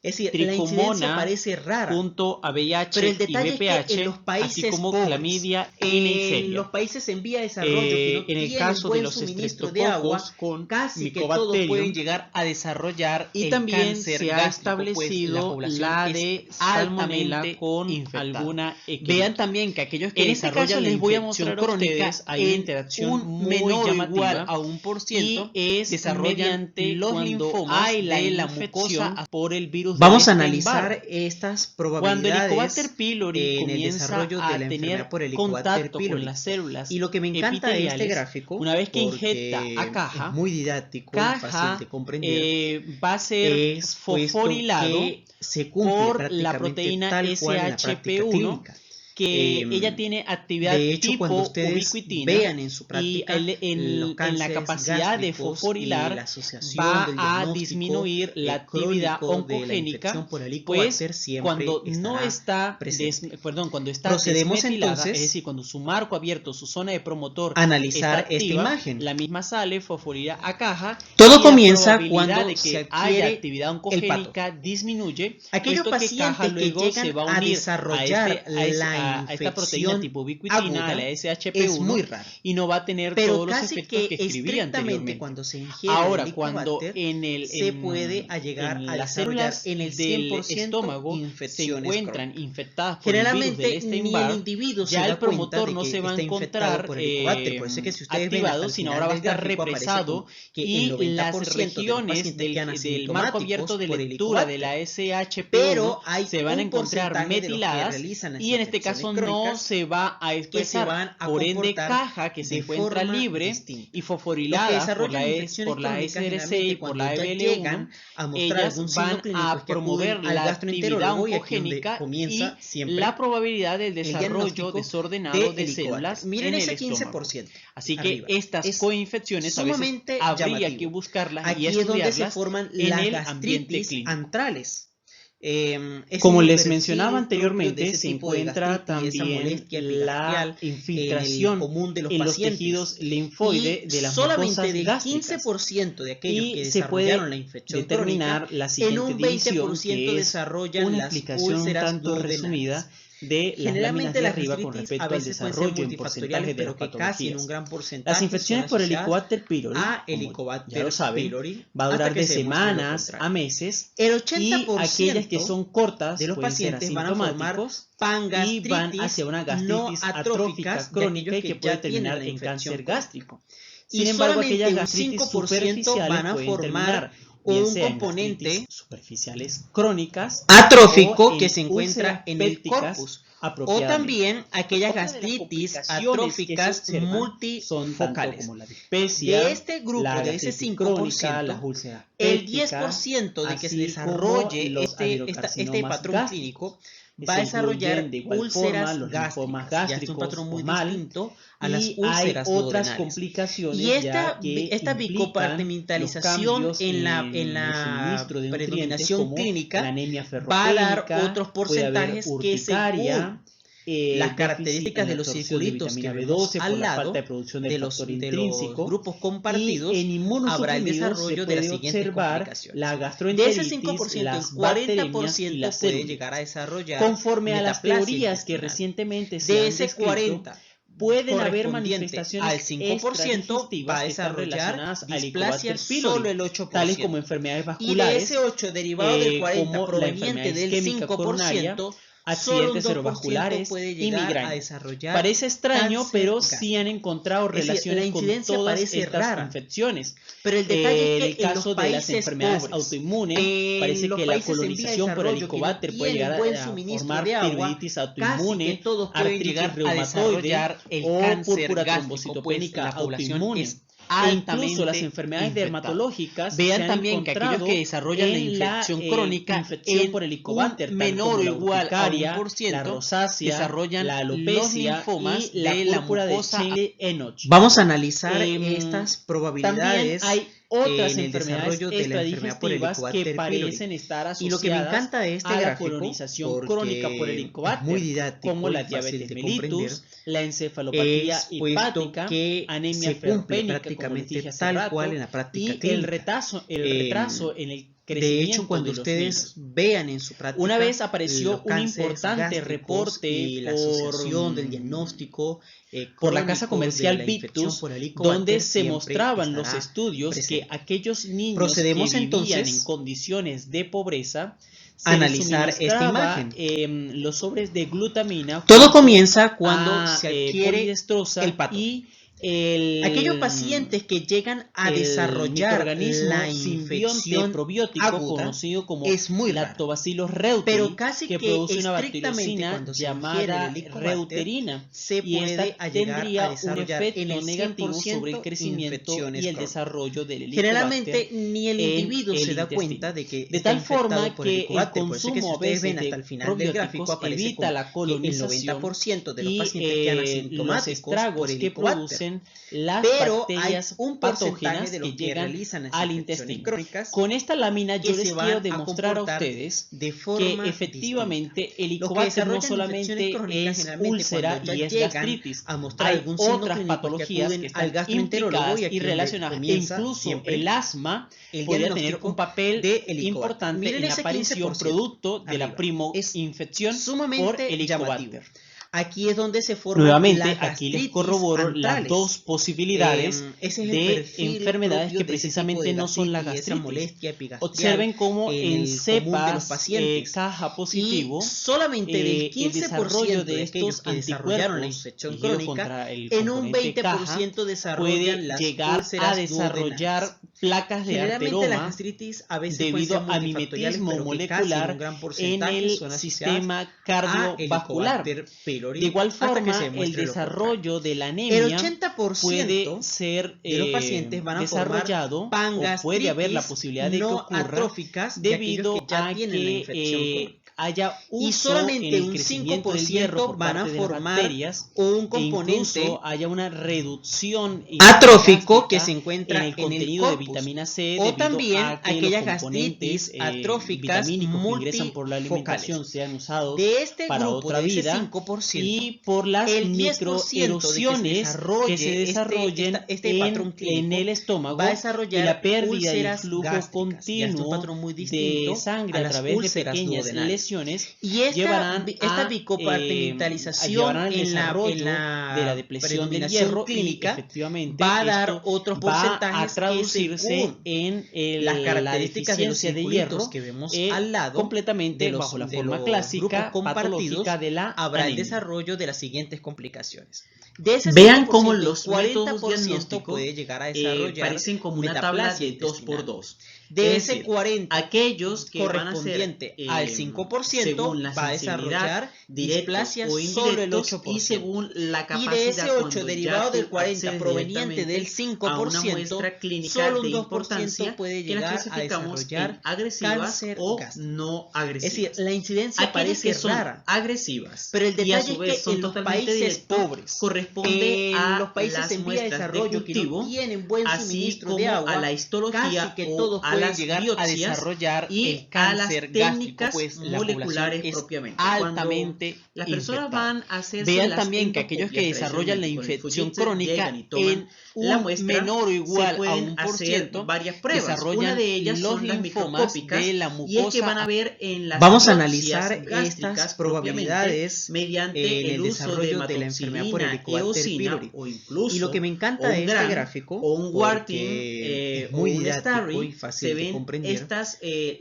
Es decir, la incidencia tricomona parece rara, junto a pero VIH el y detalle es que en VPH, los así países como pobres, clamidia y en los Neisseria. países en vía de desarrollo que no En el tienen caso de buen los suministro de agua, estreptococos con casi que todos pueden Mycobacterium, llegar a desarrollar y el también cáncer se ha gástrico, pues la establecido población la es de salmonela altamente con infectada. alguna Vean equinox. también que aquellos que En este caso desarrollan la les voy a infección mostrar a crónica ustedes, hay una en interacción un muy menor o igual llamativa a 1% y es desarrollan mediante los cuando linfomas hay la de la infección mucosa. por el virus Vamos a del analizar Epstein-Barr. estas Cuando Helicobacter probabilidades pylori en el comienza desarrollo de a la enfermedad tener por Helicobacter contacto con pylori. las células Y lo que me encanta de este epiteliales, gráfico, una vez que inyecta porque a caja, es muy didáctico y fácil de comprender, va a ser es puesto fosforilado que se cumple por la prácticamente proteína tal cual en la práctica SHP1, clínica. que ella tiene actividad De hecho, cuando tipo ustedes ubiquitina vean en su y práctica los en la cánceres capacidad de gástricos y fosforilar la asociación va del a diagnóstico disminuir la actividad crónico de la oncogénica, infección por pues Helicobacter siempre cuando no estará está, presente. cuando está Procedemos desmetilada, entonces es decir, cuando su marco abierto, su zona de promotor a está analizar esta activa, imagen. la misma sale, fosforila a caja. Todo y la comienza probabilidad cuando de se que haya adquiere actividad el patógeno. oncogénica disminuye, Aquellos puesto que caja pacientes que luego se llegan va a a unir desarrollar a esta proteína la tipo ubiquitina, a la infección aguda es muy SHP1, rara. y no va a tener Pero todos los casi efectos que escribí estrictamente anteriormente. cuando se ingiere Ahora, el cuando Helicobacter, se puede llegar en a las desarrollar células en el del 100% estómago se infecciones encuentran crónicas. infectadas por el virus del Generalmente ni el Epstein-Barr, individuo se ya el da cuenta promotor de no que se va a está infectado encontrar por Helicobacter. Por eso es que si ustedes ven hasta activado, el sino final ahora va a del estar gráfico aparece represado que el y 90% las de los regiones pacientes quedan del marco abierto asintomáticos de por lectura de la Helicobacter. SHP1 Pero hay se van a un encontrar porcentaje de los que metiladas realizan las y en este infecciones caso no crónicas se va a que se expresar. van a Por ende, comportar caja que se de encuentra forma libre distinta. y Los que fosforilada por desarrollan la, infecciones por la crónicas SRC y generalmente por cuando la ya EBL1, llegan a mostrar ellas algún signo van clínico es a que promover acuden al la actividad gastroenterólogo y aquí donde oncogénica y comienza siempre la probabilidad del el desarrollo diagnóstico desordenado de Helicobacter. células Miren en el ese estómago. 15% Así que arriba. estas Es coinfecciones a veces sumamente habría que llamativo. buscarlas y Aquí es donde se estudiarlas forman en las el ambiente gastritis clínico. antrales. Ese Como es el les perfil mencionaba propio de anteriormente, ese se tipo de encuentra gastritis y esa también molestia la epigastrial en el infiltración común de los en los pacientes. tejidos Y linfoide de las solamente mucosas del gástricas. 15% de aquellos que Y se desarrollaron puede la infección determinar crónica, la en siguiente un división, 20% que es desarrollan una las explicación un úlceras tanto resumida duodenales. de las láminas Generalmente de las arriba con gastritis a respecto al veces pueden ser desarrollo en multifactoriales, porcentaje de las pero que casi en un patologías. gran porcentaje Las son infecciones por asociadas Helicobacter pylori, a como ya Helicobacter lo saben, pylori va a hasta durar que de se demuestre lo semanas a contrario. meses El y aquellas que 80% son cortas de los pueden ser pacientes van a formar asintomáticos y pangastritis van hacia una no gastritis atrófica atróficas de crónica y aquellos que que puede ya tienen terminar la en infección cáncer crónica. gástrico. Y Sin embargo, solamente aquellas un gastritis 5% superficiales van a pueden formar terminar bien un sea en componente gastritis superficiales crónicas atrófico o que en se encuentra úlceras en el pépticas corpus. O apropiadamente. también aquellas Otra de las gastritis complicaciones que se atróficas observan son tanto multifocales. como la dispepsia, De este grupo, la de ese gastritis crónica, las 5%, úlceras el pépticas, 10% de que se así como desarrolle los este adenocarcinomas patrón gástricos. clínico Se va a incluyen desarrollar de igual forma úlceras los linfomas gástricas. Ya es un gástricos patrón o muy mal, distinto a las y hay úlceras otras duodenales. complicaciones Y ya que esta implican los bicopartimentalización cambios en el la suministro de nutrientes predominación como la clínica anemia va a dar ferropénica, otros puede haber porcentajes que urticaria, según las características de los circulitos que de vitamina vemos B12 por al la falta lado de producción del factor de los intrínseco, grupos y compartidos, en habrá el inmunosuprimidos se desarrollo de las puede siguientes observar complicaciones. la De gastroenteritis, ese 5%, el las bacteriemias y 40% las puede celulitis. llegar a desarrollar Conforme a las metaplasia teorías que intestinal. recientemente se De han ese descrito, 40 pueden haber correspondiente manifestaciones al 5% va a extradigestivas que están desarrollar relacionadas al displasia Helicobacter solo pylori, el 8%. tales como enfermedades Y de vasculares, ese 8 derivado del 40 como la enfermedad proveniente del isquémica coronaria, 5%, solo un accidentes 2% cerebrovasculares puede y llegar a migraña. desarrollar Parece extraño, cáncer pero gástrico. sí han encontrado Es decir, la relaciones con incidencia todas parece estas rara, infecciones. pero el detalle En es el que en caso los de las países enfermedades pobres, autoinmunes, en parece los que la países en vía de colonización por desarrollo que no Helicobacter puede tienen llegar buen a suministro formar de agua, tiroiditis casi que autoinmune, todos pueden artritis llegar a reumatoide desarrollar el o cáncer púrpura gástrico, pues trombocitópenica la población autoinmune. es altamente las enfermedades infectados. dermatológicas Vean se también que aquellos que desarrollan la infección crónica infección por Helicobacter, un menor o igual a 1%, la rosácea, desarrollan la los alopecia linfomas y la de la púrpura de mucosa. Shelley-Enoch. Vamos a analizar También estas probabilidades hay otras en el enfermedades desarrollo de la enfermedad por extradigestivas que Helicobacter pylori. parecen estar Y lo que me asociadas encanta de este a la gráfico, colonización porque crónica por es Helicobacter, muy didáctico como la y fácil diabetes de comprender, mellitus, la encefalopatía es puesto hepática, que anemia se cumple ferropénica, como les prácticamente dije hace tal rato, cual en la práctica y clínica. el retraso en el De crecimiento hecho, cuando de los ustedes niños. vean en su práctica Una vez apareció los un cánceres importante gástricos reporte y la asociación del diagnóstico por la casa crónico comercial de la infección Victus, por Helicobacter, donde se siempre mostraban los estará estudios presente. que aquellos niños Procedemos que vivían entonces en condiciones de pobreza se a les analizar esta suministraba imagen. los sobres de glutamina Todo junto comienza cuando a se adquiere polidestrosa el patógeno. y el Aquellos pacientes que llegan a desarrollar microorganismo la simbionte infección probiótico aguda conocido como es muy raro, Lactobacillus reuteri, pero casi que que produce una estrictamente bacteriocina cuando se ingiere llamada el Helicobacter reuterina, se y esta puede llegar a tendría un desarrollar en efecto el negativo sobre el 100% crecimiento infecciones y el crónicas. desarrollo del Generalmente Helicobacter ni el en individuo se el da intestino. cuenta de que De está tal infectado forma por que el Helicobacter. Por eso es que si consumo a ustedes veces ven hasta de el final del gráfico probióticos aparece evita como la que el colonización 90% de los y pacientes quedan los asintomáticos por estragos que Helicobacter. producen las Pero hay bacterias un porcentaje patógenas de los que que llegan realizan las al infecciones intestino. crónicas Con esta lámina que yo se les van quiero a demostrar a comportar ustedes de que forma efectivamente distinta. el Los que Helicobacter no desarrollan infecciones solamente crónicas es generalmente úlcera cuando ya y es llegan gastritis, a mostrar hay algún signo otras clínico que patologías acuden que al están gastroenterólogo implicadas y y aquí donde relacionadas, e comienza incluso siempre el asma el podría tener diagnóstico un papel de Helicobacter. importante Miren en la ese aparición 15% producto de la arriba. Es primoinfección por sumamente llamativo. Helicobacter. Aquí es donde se forman Nuevamente, las aquí les gastritis corroboro las antrales. dos posibilidades Ese es el de perfil enfermedades propio que de ese tipo precisamente de no son la gastritis y esa gastritis. molestia epigastrial Observen cómo en en el común de los cepas pacientes. caja positivo, Y solamente del el 15% desarrollo de de aquellos estos que desarrollaron la anticuerpos infección dirigidos crónica, contra el en un componente caja 20% desarrollan puede las llegar úlceras a desarrollar duodenales. placas de Generalmente las arteroma gastritis a veces pueden ser debido a multifactoriales, mimetismo pero que casi en un molecular gran en porcentaje el son asociadas sistema a cardiovascular. Helicobacter pylori De igual hasta que forma, se el demuestre lo contrario. desarrollo de la El anemia 80% puede ser de los pacientes van a desarrollado formar o pangastritis puede haber la posibilidad de que no ocurra atróficas de aquellos debido que ya a tienen la infección que crónica. haya Y uso solamente en el un crecimiento del hierro 5% por van a parte de las formar bacterias un e componente incluso haya una reducción atrófico que se gástrica encuentra en el contenido de vitamina C o debido también a que aquellas los componentes gastritis atróficas vitamínicos que ingresan por la multifocales. alimentación sean usados De este para grupo, otra de ese vida 5%, y por las el 10% de que se microerosiones que se desarrollen este patrón clínico en el estómago va a y desarrollar la pérdida del úlceras flujo gástricas. Ya es un continuo patrón muy de distinto sangre a a las través de úlceras pequeñas duodenales. lesiones Y esta llevarán bicopartimentalización llevarán al en desarrollo la de la depresión del predominación hierro clínica y efectivamente va a dar esto otros va a porcentajes que traducirse según en las la características de los deficiencia de circulitos hierro que vemos al lado completamente bajo la forma grupos clásica compartidos, patológica de la habrá el anemia. desarrollo de las siguientes complicaciones. De ese Vean 5%, cómo los 40% métodos diagnósticos puede llegar a desarrollar parecen como una tabla de metaplasia 2×2. De Es ese decir, 40 aquellos que van a ser correspondiente al 5% según la va a sensibilidad, desarrollar directos displasia o solo el indirectos 8%. y según la Y capacidad de ese 8 cuando derivado ya tú del 40 accedes proveniente del directamente a una 5%, muestra clínica solo de un 2% importancia puede que las llegar a clasificamos desarrollar en agresivas cáncer o gástrico. no Es agresivas. decir, la incidencia Aquellas parece que son rara, agresivas pero el y a detalle su es vez que son en los totalmente países directos pobres, corresponde en a los países las en vía de muestras de desarrollo que no cultivo, tienen buen así suministro como de agua, a la histología casi que o todos a pueden las llegar a biopsias desarrollar y el a las cáncer gástrico, técnicas pues la moleculares población es propiamente. altamente Cuando las personas infectada. van a hacerse Vean las también que aquellos que endoscopias desarrollan la tradicionalmente con el infección Fujitsu crónica llegan y toman en la un muestra, menor o igual se a pueden hacer 1%, varias pruebas. Una desarrollan de ellas los son las linfomas microscópicas de la y es que van mucosa. a ver en las Vamos a biopsias analizar gástricas estas propiamente probabilidades mediante en el el uso desarrollo de de la enfermedad por hematoxilina, Helicobacter eosina pylori. o incluso Y lo que me encanta o de un este Gran gráfico, o un Warting porque es o muy un didáctico Starry y fácil se ven comprender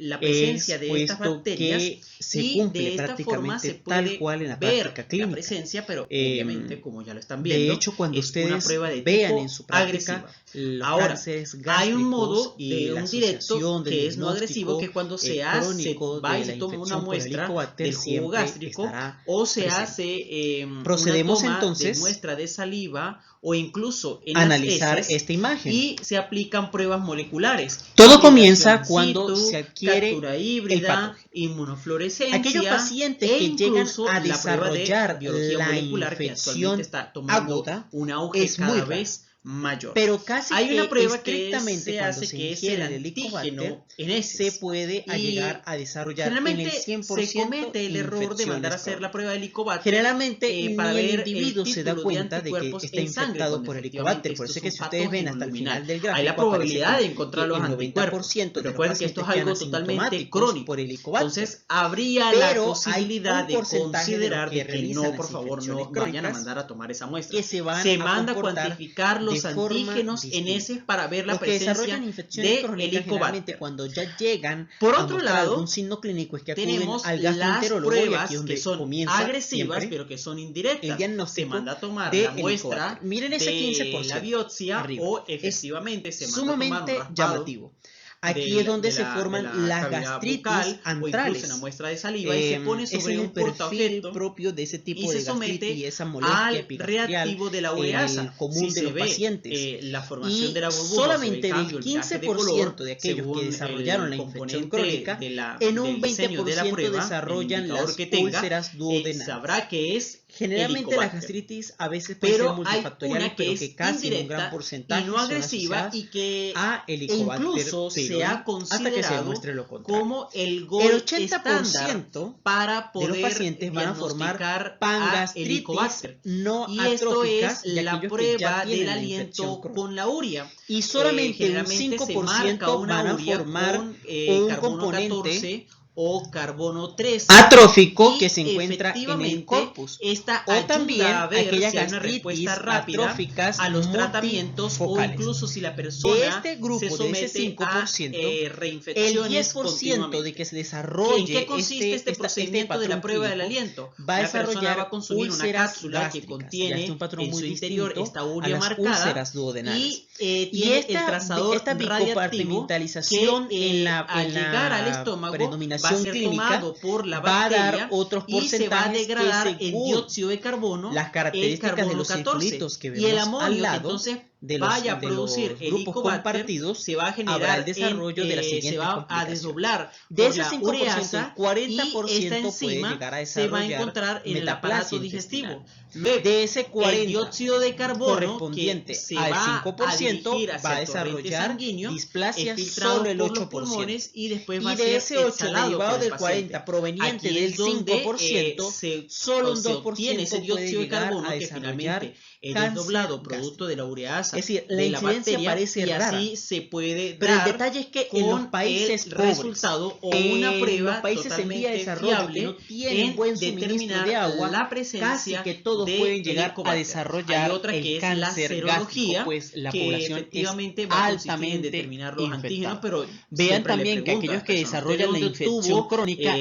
la presencia es de estas puesto bacterias que se y cumple de esta forma prácticamente se puede tal cual en la ver práctica la clínica. presencia, pero Eh, obviamente, como ya lo están viendo, De hecho, cuando es una ustedes prueba de vean tipo en su práctica agresiva. los Ahora, cánceres hay un gástricos modo y de la un directo asociación del que es no agresivo, que diagnóstico cuando se crónico va de y se la toma una infección por muestra Helicobacter del jugo siempre gástrico estará o se presente. hace una Procedemos toma de entonces muestra de saliva o incluso en a las analizar heces esta imagen. y se aplican pruebas moleculares. Todo comienza Infiltración in cuando situ, se adquiere captura el híbrida, patógeno. inmunofluorescencia Aquellos pacientes e que llegan incluso a la prueba de desarrollar biología la molecular que actualmente infección está tomando aguda un auge es muy cada raro. vez mayor. Pero casi Hay una que prueba que estrictamente se cuando hace se que es el ingiere el Helicobacter antígeno en se heces. puede Y llegar a desarrollar en el generalmente 100% se comete el error de mandar a hacer la prueba de Helicobacter Generalmente para ni el ver individuo el se da título de cuenta de que anticuerpos está en sangre, infectado cuando por efectivamente Helicobacter. Por esto eso es que un si ustedes ven patógeno hasta el luminal. final del Hay gráfico la probabilidad aparece de encontrar que los el anticuerpos. 90% de los Recuerden que esto es pacientes algo quedan totalmente asintomáticos crónico. por Helicobacter. Entonces habría la Pero posibilidad hay un de porcentaje de los considerar que de que realizan no, las por favor, infecciones no vayan a crónicas mandar a tomar esa muestra. que se van Se a manda a comportar cuantificar los de forma antígenos en distinta. heces para ver la Los que desarrollan presencia infecciones de crónicas generalmente Helicobacter. cuando ya llegan Por a otro mostrar lado, algún signo clínico es que acuden tenemos al las gastroenterólogo y aquí pruebas es donde que son comienza agresivas, siempre pero que son el indirectas. Se diagnóstico manda a tomar de la muestra Helicobacter. Miren ese de 15% la biopsia arriba. o Es efectivamente se manda a tomar sumamente un raspado llamativo. Aquí es donde se forman las cavidad gastritis bucal o incluso antrales. en la muestra de saliva y se pone Ese sobre es el un perfil portaobjeto propio de ese y tipo se de gastritis y somete esa molestia al epigastrial reactivo de la ureasa. el común Si de se los ve pacientes. la formación Y de la burbuja, solamente el del cambio, el viraje de 15% color, de aquellos según que desarrollaron el la infección componente crónica, del en un diseño de la 20% prueba, el desarrollan indicador las que tenga, úlceras duodenales. sabrá que es Generalmente las Helicobacter. gastritis a veces pueden ser Pero hay multifactoriales, una que pero es que casi en un gran indirecta porcentaje y no son agresiva asociadas y que a Helicobacter incluso se pylori ha hasta que se considerado demuestre lo contrario. como el El gol 80% estándar para de poder los pacientes van a formar diagnosticar a pangastritis Helicobacter. no Y esto es atróficas de la aquellos que ya prueba tienen del la infección aliento crónica. con la urea. Y solamente un Generalmente se marca 5% una van a urea formar con un carbono componente 14 o carbono 13 atrófico y que se encuentra en el efectivamente corpus. esta O también ayuda a ver aquellas si hay una gastritis respuesta rápida atróficas a los tratamientos o multifocales. incluso si la De persona este grupo, se de somete ese 5%, a el reinfecciones 10% continuamente. de que se ¿En desarrolle qué consiste este procedimiento de la patrón prueba del clínico aliento? va a La persona desarrollar va a consumir una úlceras cápsula que gástricas, contiene ya es un patrón en muy su interior distinto esta a urea las marcada úlceras duodenales. y tiene el trazador esta radiactivo bicompartimentalización que en al llegar al estómago va a predominación ser clínica tomado por la va a bacteria dar otros y se va a porcentajes degradar que en según dióxido de carbono las el características de carbono los 14 circulitos que y el vemos amonio al que lado entonces de los, vaya a de producir los el grupos Helicobacter compartidos, se va a habrá generar el desarrollo de las se siguientes va a complicaciones. desdoblar De por ese la 5%, ureasa el 40% y esta puede enzima llegar a se va a desarrollar encontrar en el metaplasia aparato intestinal. digestivo. Luego, De ese 40% el dióxido de carbono correspondiente que se al va a 5% dirigir hacia va a el torrente desarrollar sanguíneo, displasia es filtrado solo el por los 8%. pulmones y después va Y a de ser ese 8 exhalado derivado por el del paciente. 40 proveniente Aquí del es donde 5%, solo un se obtiene ese 2% puede dióxido de llegar carbono a que desarrollar finalmente es cáncer desdoblado producto gástrico. de la ureasa Es decir, la de la incidencia bacteria parece y rara, así se puede pero el dar detalle es que en los con países el pobres, resultado o en una los prueba países en vía de totalmente desarrollo que fiable no tienen en buen suministro determinar de agua, la casi presencia que todos de pueden llegar a Helicobacter. desarrollar Hay otra que el es la cáncer serología, gástrico, pues la que población efectivamente es va a consistir en altamente determinar los antígenos, infectada. pero Vean siempre le también que pregunto a aquellos las que personas, desarrollan ¿usted la dónde infección tuvo crónica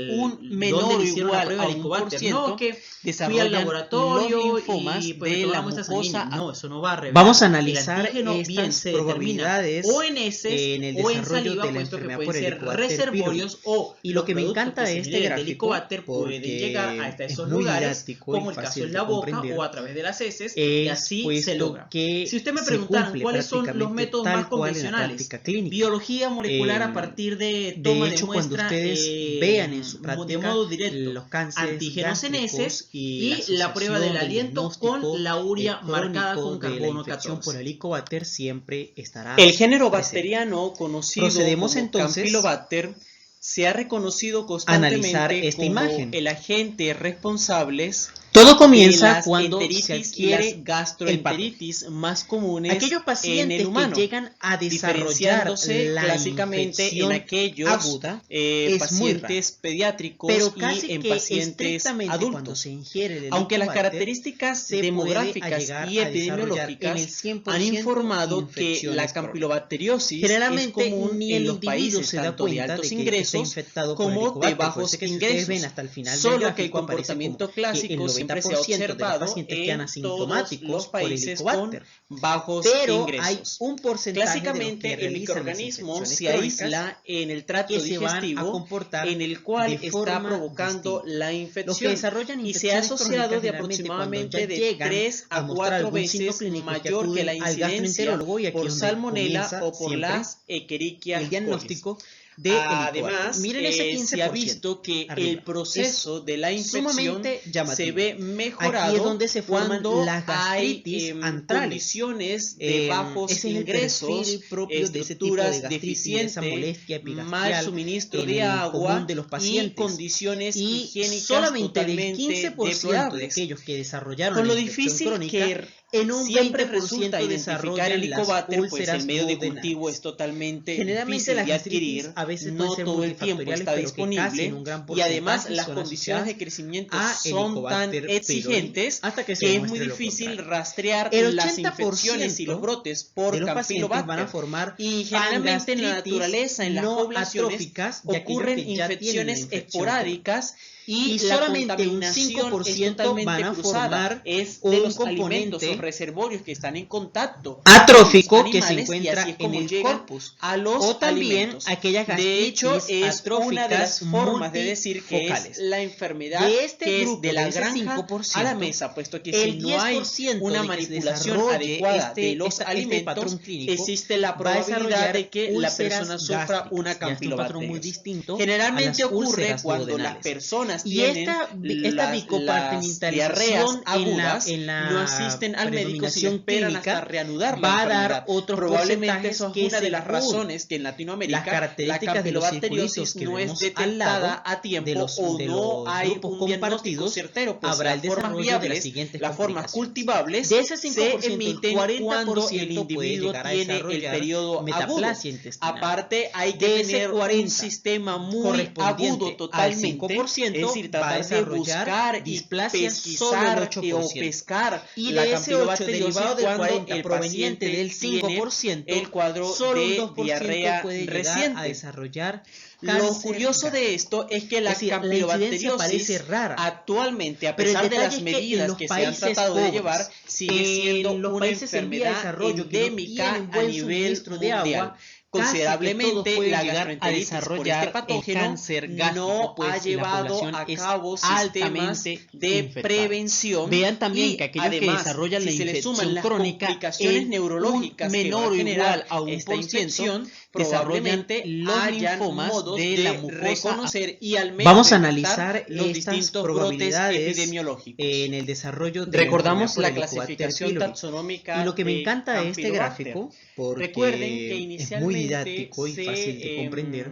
un menor dónde o le hicieron la igual prueba a de un Helicobacter? % No, que fui al desarrollan los laboratorio linfomas y pues de me tomé la una muestra sanguínea. mucosa. No, eso no va a revelar. Vamos a El analizar antígeno bien estas se determina probabilidades o en heces en el o en desarrollo saliva, de la puesto que enfermedad pueden por ser Helicobacter pylori. reservorios o Y lo los que me productos encanta que de se este generen de gráfico, Helicobacter pueden llegar a porque esos es muy lugares, didáctico como y el caso fácil en de la boca comprender, o a través de las heces, y es así se puesto logra. que Si usted me se preguntaran cumple cuáles son los prácticamente métodos tal más cual en la convencionales, práctica clínica. biología molecular a Eh, partir de De toma de hecho, cuando muestra ustedes vean en su de práctica modo directo, los cánceres antígenos en gástricos heces y y la prueba del aliento con diagnóstico la urea marcada crónico con de la carbono infección 14. por Helicobacter siempre estará El género presente. bacteriano conocido Procedemos como entonces Campylobacter se ha reconocido a analizar constantemente esta como imagen. el agente responsable Todo comienza las cuando se enteritis y adquiere las gastroenteritis más comunes aquellos en pacientes el humano, que llegan a desarrollar diferenciándose la clásicamente en infección aquellos aguda, es muy raro. pacientes pediátricos pero y casi en que pacientes estrictamente cuando adultos. se ingiere el Aunque las Helicobacter, características se puede demográficas llegar y a desarrollar en el epidemiológicas 100% han informado que la infecciones campilobacteriosis es generalmente común ni en el los individuo países se da tanto de cuenta altos de que está ingresos infectado por como de Helicobacter. Por bajos eso que si ustedes ven ingresos. hasta el final del Solo que el gráfico aparece como comportamiento que el clásico siempre se ha 90% de los observado pacientes quedan en todos los asintomáticos por países con Helicobacter. bajos Pero hay ingresos. un porcentaje de los que Clásicamente el realizan las microorganismo infecciones se crónicas aísla en el tracto que se van a digestivo comportar en el cual de está forma provocando distinta. la Los que infección desarrollan y se ha infecciones asociado crónicas de generalmente cuando ya aproximadamente de llegan 3 a a mostrar 4 algún signo veces clínico es que mayor que la acuden al incidencia gastroenterólogo y aquí por es donde salmonela comienza o por siempre las Escherichia el coli. diagnóstico de Helicobacter. Además, Miren ese 15% se ha visto que arriba. el proceso de la infección Sumamente llamativo. se ve Aquí mejorado es donde se forman cuando las hay gastritis antrales. condiciones de bajos Ese es el ingresos, perfil propio de ese tipo de estructuras gastritis, de esa deficientes, molestia mal epigastrial suministro en de el agua común de los y pacientes. condiciones Y higiénicas solamente del totalmente 15% de deplorables. aquellos que desarrollaron Con la lo infección difícil crónica, que en un siempre 20% resulta identificar desarrollan el las Helicobacter, pues el úlceras medio de cultivo duodenales. es totalmente Generalmente difícil las de gastritis adquirir, a veces no pueden ser todo el tiempo multifactoriales, está pero que casi en disponible un gran y además porcentaje las son condiciones de asociadas crecimiento a son tan Helicobacter pylori exigentes hasta que se que es demuestre muy lo difícil contrario. rastrear El las infecciones y los 80% brotes de por los pacientes van a Campylobacter. formar Y generalmente en la pangastritis naturaleza, en las no poblaciones, atróficas de aquellos ocurren que ya tienen la infecciones infección crónica. esporádicas y la solamente un contaminación es 5% totalmente van a cruzada. formar Es de un los alimentos o componente reservorios que están en contacto atrófico con que los se animales y encuentra así es en como el llegan corpus. a los O también alimentos. aquellas De hecho, gastritis es una de las atróficas formas de decir que es multifocales. la enfermedad De este que es grupo, de la de ese granja 5%, a la mesa, puesto que si el no hay 10% una de que se manipulación desarrolle adecuada de este los patrón alimentos, clínico existe la va a probabilidad desarrollar de que la úlceras persona sufra gástricas. una Ya es un patrón muy campilobacterias. distinto a Generalmente las ocurre úlceras cuando las duodenales. personas Y tienen esta las diarreas bicopartenitalización agudas, en la no asisten al médico sino predominación esperan hasta clínica reanudar la va a dar enfermedad. otros Probablemente porcentajes eso es que una de las según razones que en las Latinoamérica la características de los circulitos campilobacteriosis que no es vemos al detectada lado a tiempo de los o no hay grupos un diagnóstico compartidos, certero, pues habrá el las formas desarrollo de las viables, siguientes las formas complicaciones. cultivables De ese se 5%, el emiten 40% cuando el puede individuo llegar a tiene el desarrollar periodo agudo. metaplasia intestinal. Aparte, hay que De ese tener 40 un sistema muy correspondiente agudo totalmente, al 5%, es decir, va a tratar de desarrollar buscar y displasia solo el pesquisar 8%. o pescar Y la de ese 8 campilobacteriosis derivado del cuando 40 el proveniente paciente del tiene 5%, el cuadro solo un de 2% diarrea puede llegar reciente. a desarrollar Lo cáncer curioso de esto es que la Es decir, la incidencia parece campilobacteriosis rara, actualmente, a pero el pesar de detalle las es que en medidas los que se han países tratado de pobres, llevar, sigue siendo en los una países en vía de enfermedad desarrollo que no endémica tienen a buen nivel suministro de mundial. agua, casi que todos Considerablemente pueden la llegar a gastroenteritis por desarrollar este patógeno el cáncer gástrico, no pues ha la llevado población a es cabo sistemas altamente de infectada. prevención. Vean también y que aquellos que además, desarrollan si la se le suman infección las crónica complicaciones en neurológicas un que va menor a o generar igual a un esta por ciento, infección, desarrollan probablemente los hayan linfomas modos de la mucosa. reconocer y al menos Vamos a detectar analizar los estas distintos brotes probabilidades epidemiológicos. en el desarrollo de Recordamos la la enfermedad por Helicobacter clasificación pylori. taxonómica Y lo que me de encanta de este Campylobacter. gráfico, porque Recuerden que es muy inicialmente didáctico y fácil de comprender,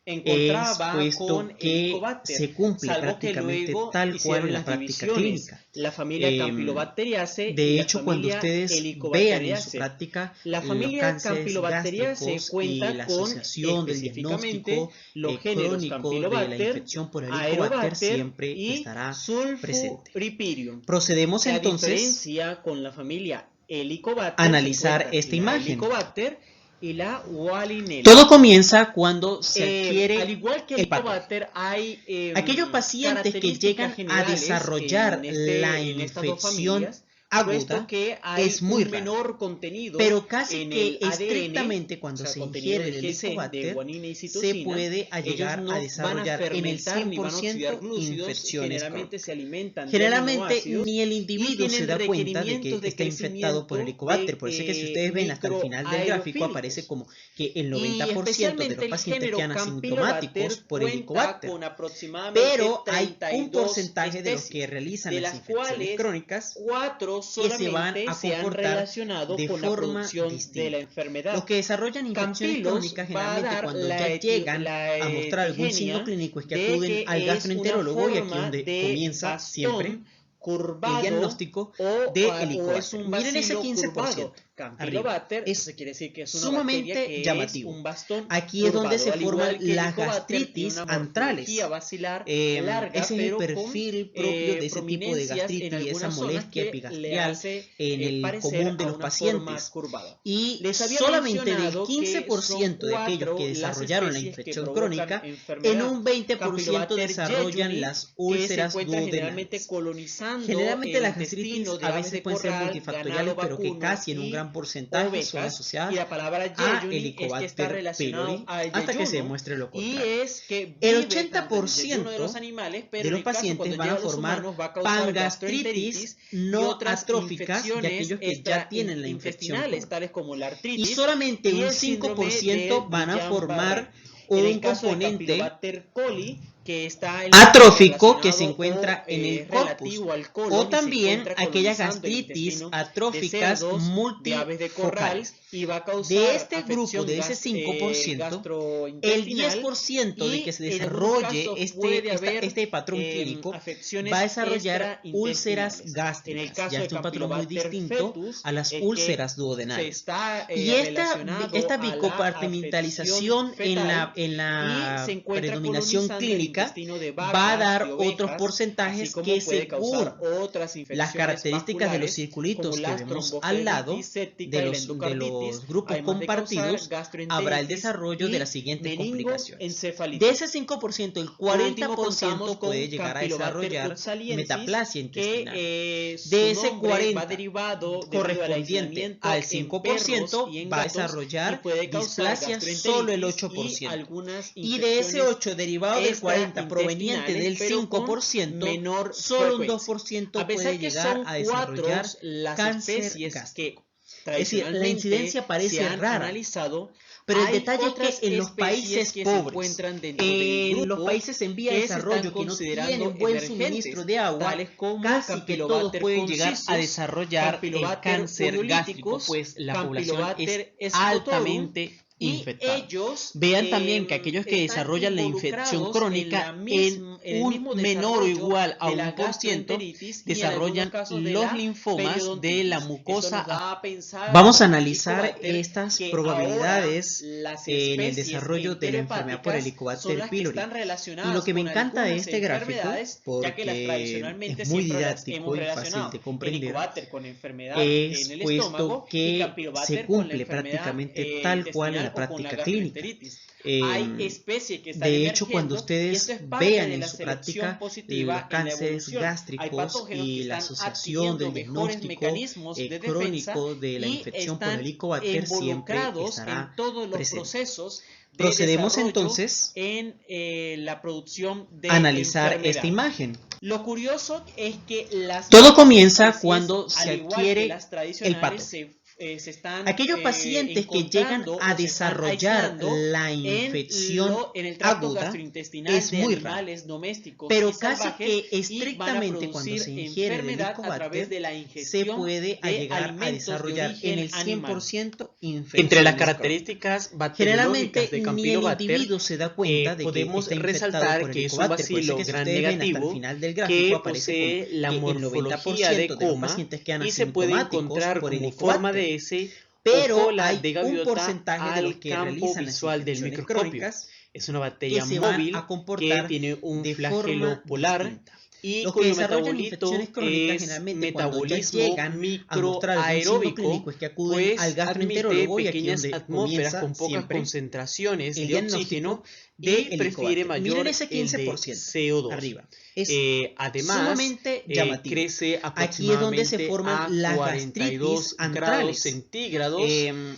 es encontraba puesto con que Helicobacter, se cumple salvo que prácticamente luego tal cual hicieron en la las práctica divisiones, clínica. la familia Campylobacteriaceae y De la hecho, cuando familia ustedes vean en su Helicobacteriaceae. práctica La los familia cánceres Campylobacteriaceae gástricos y cuenta la con asociación del específicamente diagnóstico los géneros crónico de la Campylobacter, infección por Helicobacter Aerobacter siempre y estará presente. Sulfuripirium. Procedemos La entonces diferencia con la familia Helicobacter a analizar se encuentra esta la imagen. Helicobacter y la Wallinella. Todo comienza cuando se adquiere al igual que el patógeno. Helicobacter hay Aquellos pacientes que características llegan a generales desarrollar la en estas dos infección familias, puesto aguda que hay es muy un raro. menor contenido Pero casi en que el ADN, estrictamente cuando o sea, se contenido ingiere de el GC, de Helicobacter, guanina y se citosina, puede llegar ellos no a desarrollar van a en el fermentar ni van a oxidar 100% glúcidos, infecciones generalmente crónicas. se alimentan de Generalmente aminoácidos ni el y individuo se tienen da cuenta de que requerimientos de está infectado por crecimiento Helicobacter. Por eso es que si ustedes ven hasta el final del gráfico aparece como que el 90% de los pacientes quedan asintomáticos por Helicobacter. con aproximadamente Pero hay un 32 porcentaje de los especies, que realizan de las las infecciones cuales crónicas 4 que se van solamente a se han comportar relacionado de con la forma producción distinta. de la enfermedad. Los que desarrollan infecciones Campilos crónicas va a generalmente dar cuando la ya llegan a mostrar algún signo clínico es que acuden al gastroenterólogo y aquí es donde comienza siempre el diagnóstico de Helicobacter. Miren ese 15%. Campylobacter, es quiere decir que es una sumamente bacteria que llamativo. es un bastón aquí es donde se forman las las gastritis antrales. Larga, ese es el perfil propio de ese tipo de gastritis y esa molestia epigastrial en el común de los pacientes. Y solamente del 15% de aquellos que desarrollaron la infección crónica, en un 20% desarrollan las úlceras duodenales. Generalmente las gastritis a veces pueden ser multifactoriales, pero que casi en un gran porcentaje son asociadas a Helicobacter pylori hasta que se demuestre lo contrario. El 80% de los pacientes van a formar pangastritis no atróficas de aquellos que ya tienen la infección crónica. Y solamente un 5% van a formar un componente atrófico que se encuentra en el corpus, o también aquellas gastritis atróficas multifocales. De este grupo, de ese 5%, el 10% de que se desarrolle este patrón clínico va a desarrollar úlceras gástricas. Ya es un patrón muy distinto a las úlceras duodenales. Y esta bicopartimentalización en la predominación clínica va a dar otros porcentajes que, según las características de los circulitos que vemos al lado de los grupos compartidos, habrá el desarrollo de las siguientes complicaciones. De ese 5%, el 40% puede llegar a desarrollar metaplasia intestinal. De ese 40% correspondiente al 5% va a desarrollar displasia solo el 8%. Y de ese 8 derivado del 40 proveniente del 5%, solo un 2% puede llegar a desarrollar cáncer gástrico. Es decir, la incidencia parece rara, pero el detalle es que en los países pobres, en los países en vía de desarrollo que no tienen buen suministro de agua, casi que todos pueden llegar a desarrollar el cáncer gástrico, pues la población es altamente infectada. Vean también que aquellos que desarrollan la infección crónica en un menor o igual a 1% desarrollan los linfomas de la mucosa. Vamos a analizar estas probabilidades en el desarrollo de la enfermedad por Helicobacter pylori. Y lo que me encanta de este gráfico, porque es muy didáctico y fácil de comprender, es puesto que se cumple prácticamente tal cual en la práctica clínica. De hecho, cuando ustedes vean en su práctica los cánceres gástricos y la asociación del diagnóstico crónico de la infección por Helicobacter siempre estará presente. Procedemos entonces a analizar esta imagen. Lo curioso es que todo comienza cuando se adquiere el patógeno. Aquellos pacientes que llegan a desarrollar la infección aguda es muy raro, pero casi que estrictamente cuando se ingiere el Helicobacter se puede llegar a desarrollar en el 100% infección. Entre las características bacteriológicas de ni el individuo se da cuenta de podemos que está resaltar que es un bacilo gram negativo que posee la morfología de coma y se puede encontrar como forma de S, pero hay de un porcentaje de los que realizan visual del microscopio. Es una bacteria que móvil que tiene un flagelo polar distinta. y Los cuyo que desarrollan metabolito infecciones crónicas es generalmente metabolismo llegan a mostrar algún signo clínico es que acuden pues al gastroenterólogo y aquí pequeñas donde atmósferas comienza con pocas siempre concentraciones el de oxígeno y Helicobacter. prefiere mayor Miren ese el de 15% CO2. arriba. Es además, sumamente llamativo. crece Aquí es donde se forman a las 42 gastritis grados antrales. centígrados.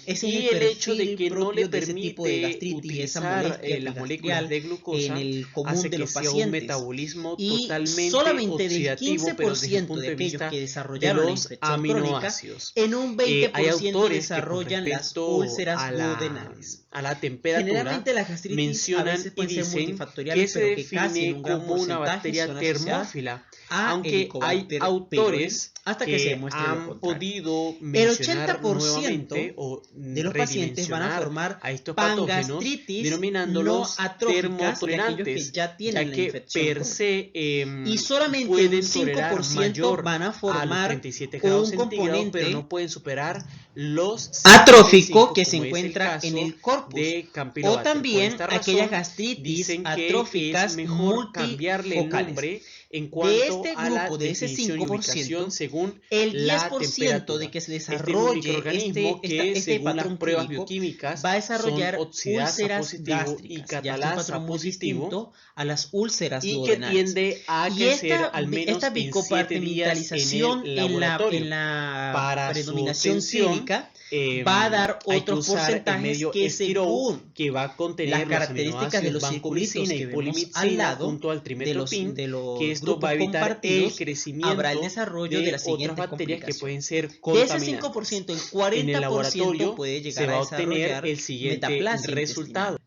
Ese Y es el hecho de que no le de ese tipo de permite gastritis y esa utilizar molestia las moléculas de glucosa en el común hace de que los sea pacientes. un metabolismo Y totalmente solamente del oxidativo, pero desde el 15% punto de de aquellos vista que de desarrollaron la los infección crónica, aminoácidos. en un Hay 20% autores desarrollan que con las respecto úlceras a duodenales. la temperatura Generalmente las gastritis mencionan mencionan y dicen que se define como una bacteria termófila, aunque hay autores que han podido mencionar nuevamente o de los pacientes van a formar a estos patógenos denominándolos termotolerantes, ya tienen que per se y solamente pueden un 5% van a formar a 37 grados un componente pero no pueden superar los atrófico que se como es el encuentra caso en el corpus de o Campylobacter. también Por esta razón, aquellas gastritis dicen que atróficas es mejor cambiarle el nombre en cuanto de este a la grupo de ese definición y 5%, ubicación según el la 10% temperatura. de que se Este desarrolle microorganismo que según las patrón pruebas clínico bioquímicas va a desarrollar son oxidasa úlceras positivo gástricas, y ya es un catalasa patrón muy positivo, distinto a las úlceras y que duodenales. tiende a Y crecer al menos esta en 7 días bicompartimentalización en el laboratorio. en la Para predominación su obtención, clínica va a dar hay que otros usar el porcentajes medio que esquirol, según que va a contener las los características de aminoácidos los circulitos vancomicina que y vemos polimicina al lado junto al trimetopin, de los que esto grupos va a evitar el compartidos, crecimiento habrá el desarrollo de las otras siguientes bacterias que complicaciones. pueden ser De ese contaminantes. 5%, el En el 40% laboratorio puede se llegar va a a obtener desarrollar el siguiente metaplasia resultado. intestinal.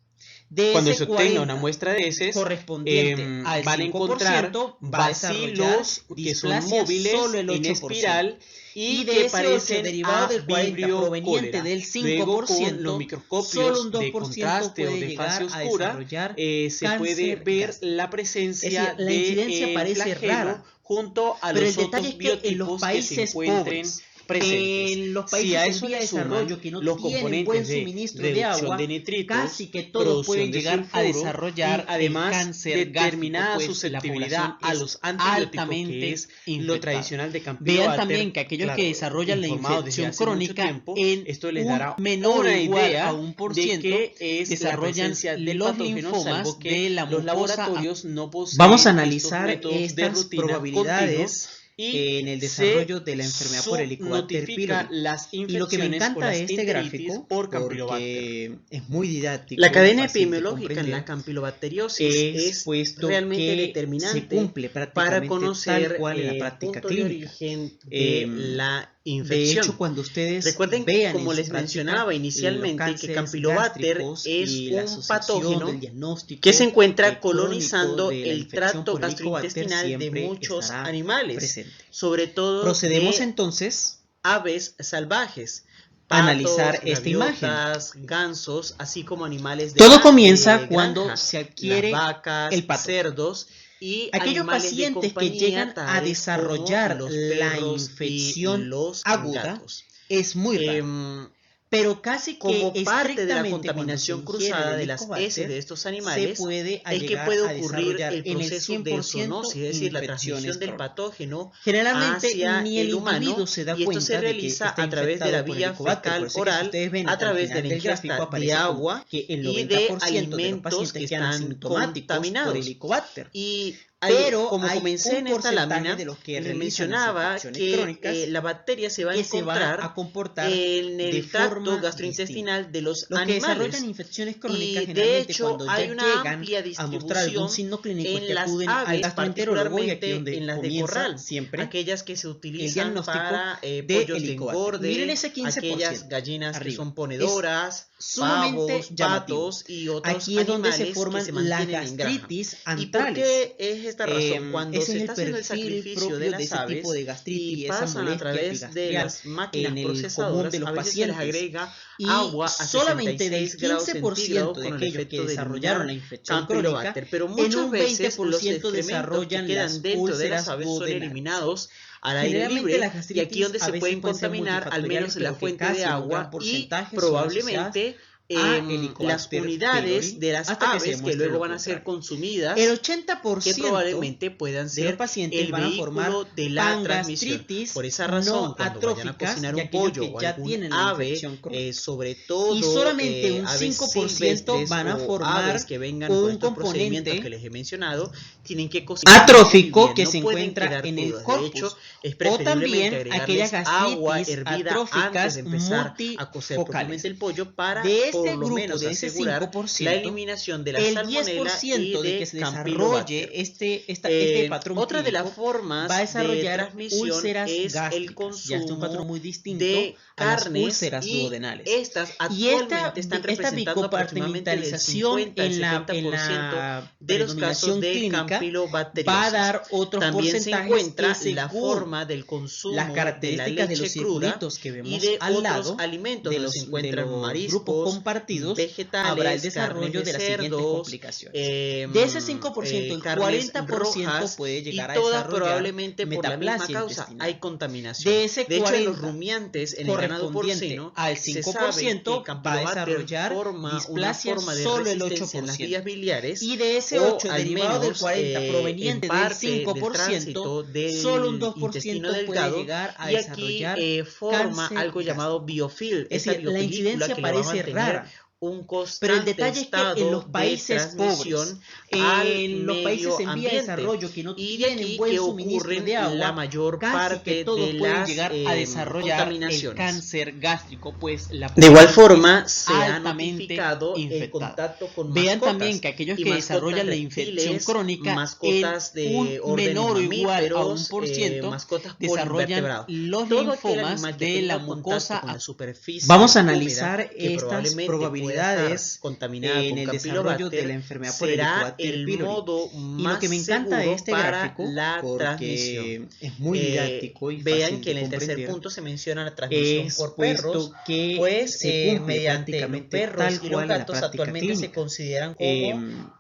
De Cuando ese se obtenga 40 una muestra de heces, correspondiente al van a encontrar 5% va a desarrollar bacilos que son displasia móviles solo el 8%. en espiral y de que ese 8 parecen derivado del 40 vibrio proveniente cólera. del Luego, 5%, con los microscopios solo un 2% de contraste o puede de llegar fase a oscura desarrollar se puede cáncer ver gástrico. la presencia Es decir, la incidencia de parece flagelo rara, junto a pero los el detalle otros es que en los biotipos que se países encuentren pobres, presentes. en los Si a países eso en vía de le suman desarrollo que no los tienen buen componentes de suministro de reducción agua, de nitritos, casi que todos producción pueden de llegar a sulfuro, desarrollar y además el cáncer determinada gástrico, pues, susceptibilidad la población a es los antibióticos, altamente que es lo infectada. tradicional de Vean Campylobacter. también que aquellos Claro, que desarrollan la informados desde infección hace mucho crónica tiempo, en esto les un dará menor una o igual idea a 1% de qué es la desarrollan presencia del los patógeno, linfomas salvo que de la los mucosa. laboratorios no poseen Vamos a estos analizar métodos de estas rutina probabilidades continuos y en el desarrollo de la enfermedad por Helicobacter notifica pylori. las Y lo que me infecciones o encanta las de este enteritis gráfico, por Campylobacter. porque es muy didáctico, La cadena fácil de epidemiológica en comprender, la campilobacteriosis es puesto realmente que determinante se cumple para prácticamente conocer tal cual en la el práctica punto de clínica. origen de la De infección. hecho, cuando ustedes Recuerden, vean como en su les práctica, mencionaba inicialmente, los que cánceres Campylobacter gástricos es y la un asociación patógeno del diagnóstico que se encuentra crónico colonizando de la el infección tracto por Helicobacter gastrointestinal de siempre muchos estará animales, presente. sobre todo Procedemos de entonces aves salvajes, a analizar patos, esta imagen. gaviotas, gansos, así como animales de Todo comienza cuando granja, se adquiere las vacas, el patógeno. cerdos y Aquellos animales de pacientes que compañía, llegan a tales desarrollar como los la perros infección y los aguda gatos. es muy raro. Pero casi que Como parte de la estrictamente contaminación cuando se ingiere cruzada el de las Helicobacter, heces de estos se animales, puede es que llegar puede a ocurrir desarrollar el en el proceso de 100% zoonosis, es decir, la infecciones transmisión del crónicas. patógeno Generalmente hacia ni el el humano, individuo se da y esto cuenta se de que realiza está a través de la infectado por vía Helicobacter. fecal Por eso que si oral, ustedes ven a hasta el través de final la del gráfico ingesta aparece de como agua que el y de 90% de los alimentos pacientes que quedan están asintomáticos por contaminados. Helicobacter. Y Pero como hay comencé un en esta porcentaje lámina, de los que les realizan mencionaba las infecciones crónicas que la bacteria se va a que se encontrar van a comportar en de el tracto forma gastrointestinal de los Los que desarrollan animales. infecciones crónicas Y de generalmente hecho cuando ya hay una llegan amplia a mostrar algún distribución signo clínico en que las acuden al aves, gastroenterólogo y aquí particularmente donde en las de comienza corral, siempre aquellas que se el utilizan diagnóstico para de pollos de Helicobacter. engorde, Miren ese 15% aquellas gallinas que arriba. son ponedoras, Sumamente pavos, llamativo. patos y otros Aquí es donde se animales forman que se las mantienen en granja. gastritis ¿Y por antrales. qué es esta razón? Cuando Ese se es está el haciendo el perfil sacrificio propio de de ese las aves tipo de gastritis y y esa pasan a molestia través de epigastrial las máquinas en el común procesadoras, de los a veces se les pacientes. agrega Y agua a solamente del 66 grados 15% centígrados de con el aquellos que efecto de desarrollaron la eliminar infección crónica, Campylobacter, pero en muchas un veces los 20% excrementos que desarrollan quedan las dentro de las úlceras aves son duodenales. eliminados al aire Generalmente libre las y gastritis aquí donde a se veces pueden pueden ser contaminar al multifactoriales, menos en la pero que fuente de casi en un gran agua y porcentaje son probablemente a las Helicobacter unidades pylori, de las hasta que se aves que demuestre luego lo van a ser contrario. consumidas, El que 80% probablemente puedan de ser los pacientes el van a formar vehículo de la transmisión. pangastritis Por esa razón, no cuando vayan a atróficas cocinar y un aquellos pollo que o ya algún tienen la ave, infección crónica. sobre todo Y solamente un aves 5% silvestres van a o formar aves que vengan con un estos procedimientos componente que les he mencionado, tienen que cocinar atrófico muy bien, que no se pueden encuentra quedar en el crudas. corpus. De hecho, es O preferiblemente también aquellas agregarles agua gastritis hervida antes atróficas de empezar a cocer multifocales. propiamente el pollo para De este este grupo de ese 5%, la eliminación de la el salmonela 10% de que se desarrolle este patrón otra de las clínico formas va a desarrollar de transmisión úlceras es gástricas. el consumo Ya es un patrón muy distinto de a las carnes úlceras y duodenales. estas Y actualmente están representando aproximadamente del 50 al 70% de los casos de campylobacteriosis. Va a dar otros También se porcentajes encuentra que, la forma del consumo las de la características de leche los cruda circulitos que vemos y de al otros lado alimentos de donde se encuentran grupos mariscos, compartidos, vegetales, habrá el desarrollo carnes de las siguientes cerdos, complicaciones. De ese 5%, el carnes 40% rojas, puede llegar y a todas desarrollar probablemente por la misma metaplasia causa, intestinal. hay contaminación. De ese 40, hecho, en los rumiantes, en el ganado porcino, al 5% va a desarrollar displasia solo el 8%. En las vías biliares, y de ese 8 derivado del 40 en proveniente del parte 5%, del solo un intestino 2% delgado, puede llegar a y aquí desarrollar forma cáncer algo llamado gástrico. biofilm. Es Esta decir, la biopelícula incidencia que le va a parece mantener rara, un constante pero el detalle es que en los estado países de pobres, transmisión en los al países en vía de medio desarrollo que no y de tienen aquí buen que suministro ocurren de agua, la mayor casi parte que todos de pueden las llegar a desarrollar el contaminaciones. cáncer gástrico, pues la De igual forma, se ha altamente notificado el infectada. contacto con Vean mascotas también que aquellos y que mascotas desarrollan la reptiles, infección crónica, mascotas en de un órdenes menor o igual a un mamíferos, por ciento, mascotas desarrollan polinvertebrados. los Todo aquel linfomas animal que de tenga la contacto mucosa. con la superficie Vamos a húmeda, analizar que estas probablemente probabilidades pueda estar contaminada en con el desarrollo de la enfermedad por será Helicobacter el pylori. modo Y lo más que me encanta de seguro este para gráfico, la porque transmisión. es muy didáctico y Vean fácil que en de el tercer comprender, punto se menciona la transmisión es por puesto perros, que pues se cumple mediante los prácticamente perros tal y los cual en la gatos práctica actualmente se clínica. consideran como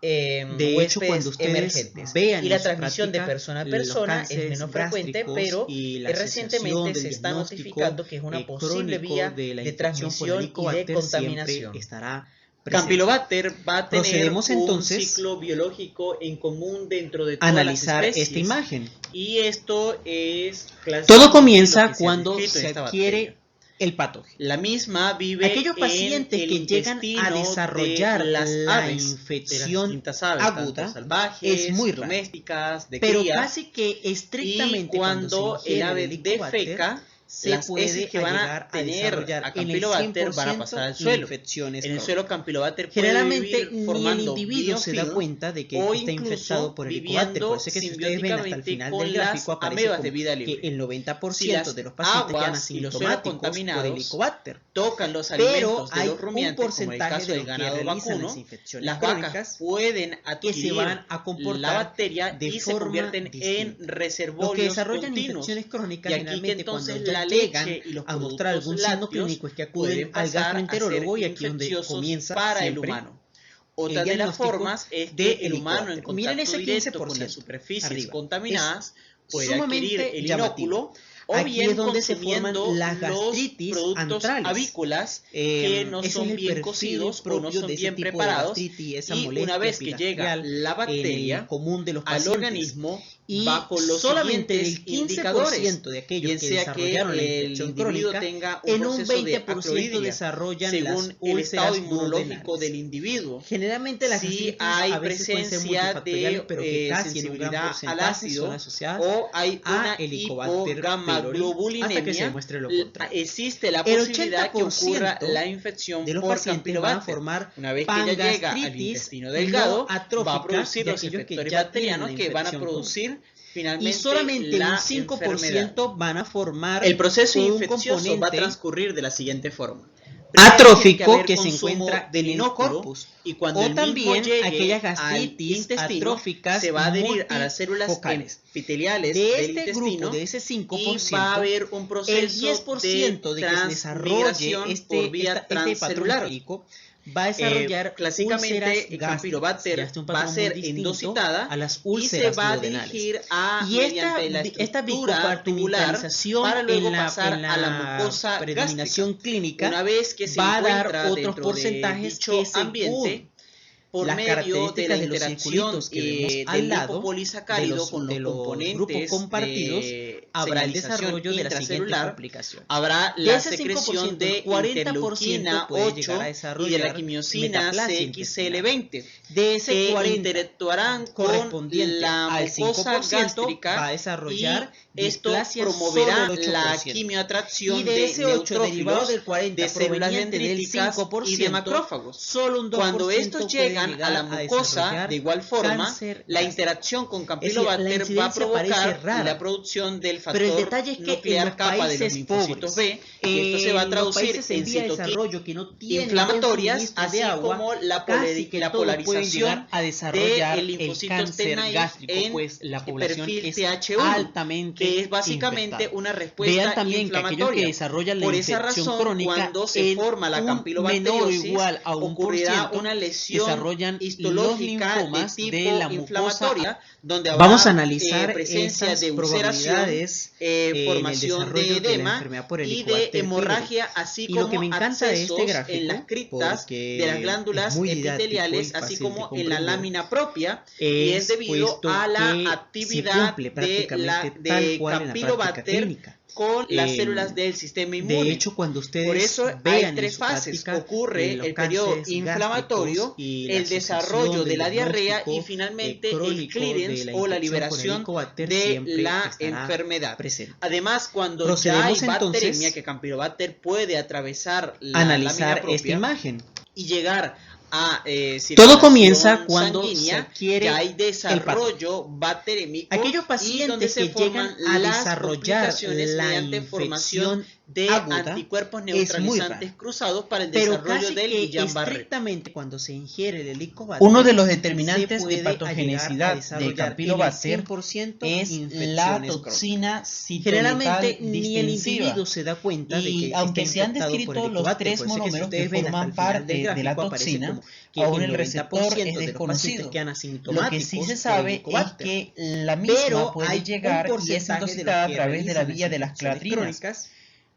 De hecho, cuando huéspedes ustedes emergentes. vean Y la en su transmisión de práctica persona a los persona es cánceres menos frecuente, gástricos pero y la recientemente asociación del se está diagnóstico notificando que es una posible crónico vía de la de infección por transmisión y de Helicobacter contaminación. siempre estará presente. Campylobacter va a tener Procedemos un entonces ciclo biológico en común dentro de todas analizar las especies. esta imagen. Y esto es Todo comienza cuando se adquiere el patógeno. La misma vive aquellos pacientes en que llegan a desarrollar de las la aves, infección aves, aguda salvajes, es muy raro, domésticas, de pero crías, casi que estrictamente y cuando se el ave defeca, se las puede heces que van a tener a Campylobacter van a pasar al suelo. En el suelo Campylobacter generalmente puede vivir ni el individuo se da biofilm, cuenta de que o está infectado por Helicobacter. Por eso es que si ustedes ven hasta el final del gráfico aparece como de vida libre. que el 90% si de los pacientes quedan asintomáticos por Helicobacter. Tocan los alimentos pero de los rumiantes, un porcentaje como el caso de del ganado realizan vacuno, las infecciones las crónicas vacas pueden adquirir que se van a comportar la bacteria de y se forma convierten distinta. en reservorios Los que desarrollan continuos. infecciones crónicas Y aquí generalmente que entonces cuando la ya leche llegan y los a mostrar algún productos signo lácteos clínico es que pueden acuden al pasar a ser gastroenterólogo y aquí es donde infecciosos comienza para el siempre humano. Otra de las formas es que el humano en contacto directo con las superficies contaminadas puede adquirir el inóculo, o aquí bien es donde se forman consumiendo las gastritis los productos antrales avícolas que no son bien cocidos o no son bien preparados, y una vez que llega la bacteria común de los al organismo, y bajo los solamente siguientes el 15% indicadores, de aquellos bien que sea que desarrollaron la el infección individuo crónica, tenga un en un proceso de 20% acroidia, desarrollan según las el úlceras estado inmunológico duodenales. del individuo. Generalmente las Si gastritis hay a veces pueden ser presencia multifactoriales, de pero que casi en un gran sensibilidad al porcentaje ácido, son asociadas o hay a una Helicobacter pylori, hasta que se hipogamaglobulinemia, demuestre lo contrario. existe la El posibilidad que ocurra 80% la infección de los por pacientes van a Campylobacter. formar Una vez que ya llega al pangastritis intestino delgado, no atrófica va a producir de los aquellos que efectores ya bacterianos tienen que van a infección producir finalmente y solamente la un 5% enfermedad. van a formar El proceso un infeccioso va a componente transcurrir de la siguiente forma. Primero atrófico tiene que haber se consumo encuentra del en el inóculo, corpus, y cuando o el mismo también llegue aquellas al gastritis intestino, atróficas se va a adherir a las células multifocales. epiteliales De del este intestino, grupo, de ese y 5%, va a haber un proceso el 10% de que se desarrolle transmigración por vía este patrón transcelular. clínico va a desarrollar clásicamente el Campylobacter va a ser endocitada a las y úlceras se va a duodenales. dirigir a Y mediante la esta estructura tubular para luego pasar en la a la mucosa predominación gástrica. clínica Una vez que se va a dar encuentra otros dentro porcentajes de dicho que según ambiente, por las medio de la interacción del lipopolisacárido con los componentes grupos compartidos, habrá el desarrollo de la siguiente complicación. Habrá De la ese secreción 5%, de 40% interleuquina puede 8 llegar a y de desarrollar la quimiosina metaplasia CXCL20, De ese que 40 interactuarán con correspondiente la al mucosa 5% gástrica va a desarrollar y esto displasia promoverá solo el 8%. la quimioatracción Y de ese 8 derivado neutrófilos, del 40 de células proveniente del dendríticas 5%, y de macrófagos. solo un 2% Cuando estos puede llegan llegar a la mucosa, de igual forma, cáncer la gástrico. interacción con Es Campylobacter decir, la va a incidencia parece provocar rara, la producción del pero el factor detalle es que en nuclear los kappa de los países linfocitos pobres, B, y esto se va a en los traducir países en en vía de citoquinas desarrollo que no tienen inflamatorias, buen suministro así de agua, como la casi que la todos pueden polarización llegar a desarrollar del el linfocito cáncer T-naive gástrico, en pues la población perfil es TH1, altamente que es básicamente infectada. una respuesta Vean también que aquellos que inflamatoria. desarrollan la Por esa infección razón, crónica cuando se en forma la un campilobacteriosis, menor o igual a 1%, ocurrirá una lesión desarrollan los histológica de linfomas tipo de la mucosa. inflamatoria, donde habrá Vamos a analizar presencia esas de ulceración, probabilidades formación de de la edema enfermedad por y de Helicobacter hemorragia, así Y lo como que me encanta de abscesos este gráfico, en las criptas de las glándulas es muy didáctico epiteliales, y así fácil de como en la comprender, lámina propia, y es debido puesto a la que se actividad cumple de prácticamente tal de cual en la práctica Campylobacter clínica. con las células del sistema inmune. De hecho, cuando ustedes Por eso vean hay tres en su fases. práctica, Ocurre los el periodo cánceres inflamatorio, gástricos y la el desarrollo asociación de del la diarrea y diagnóstico, finalmente el crónico de clearance la o la infección por liberación Helicobacter de siempre la estará enfermedad. presente. Además, cuando ya hay Procedemos entonces bacteremia, que Campylobacter puede atravesar la analizar lámina propia esta imagen. y llegar a Todo comienza cuando sanguínea, se adquiere ya hay el desarrollo bacterémico. Aquellos y pacientes donde se que llegan forman a las desarrollar complicaciones la mediante formación infección de aguda anticuerpos es muy neutralizantes raro. cruzados para el Pero desarrollo casi del que Guillain-Barré. estrictamente cuando se ingiere el Helicobacter, Uno de los se determinantes de puede patogenicidad llegar a de desarrollar Campylobacter en el 100% es la infecciones toxina Generalmente citoletal ni el distensiva. individuo se da cuenta de Y que aunque está se han infectado por descrito los Helicobacter. tres Por eso que si monómeros que ustedes ven hasta forman el final parte del de la gráfico aparece toxina, como que aún el el receptor 90% es de los pacientes desconocido. quedan Lo asintomáticos que sí se por sabe es Helicobacter. que la misma Pero puede hay llegar un y es porcentaje intoxicada a de los que través de la realizan vía de las infecciones clatrinas. crónicas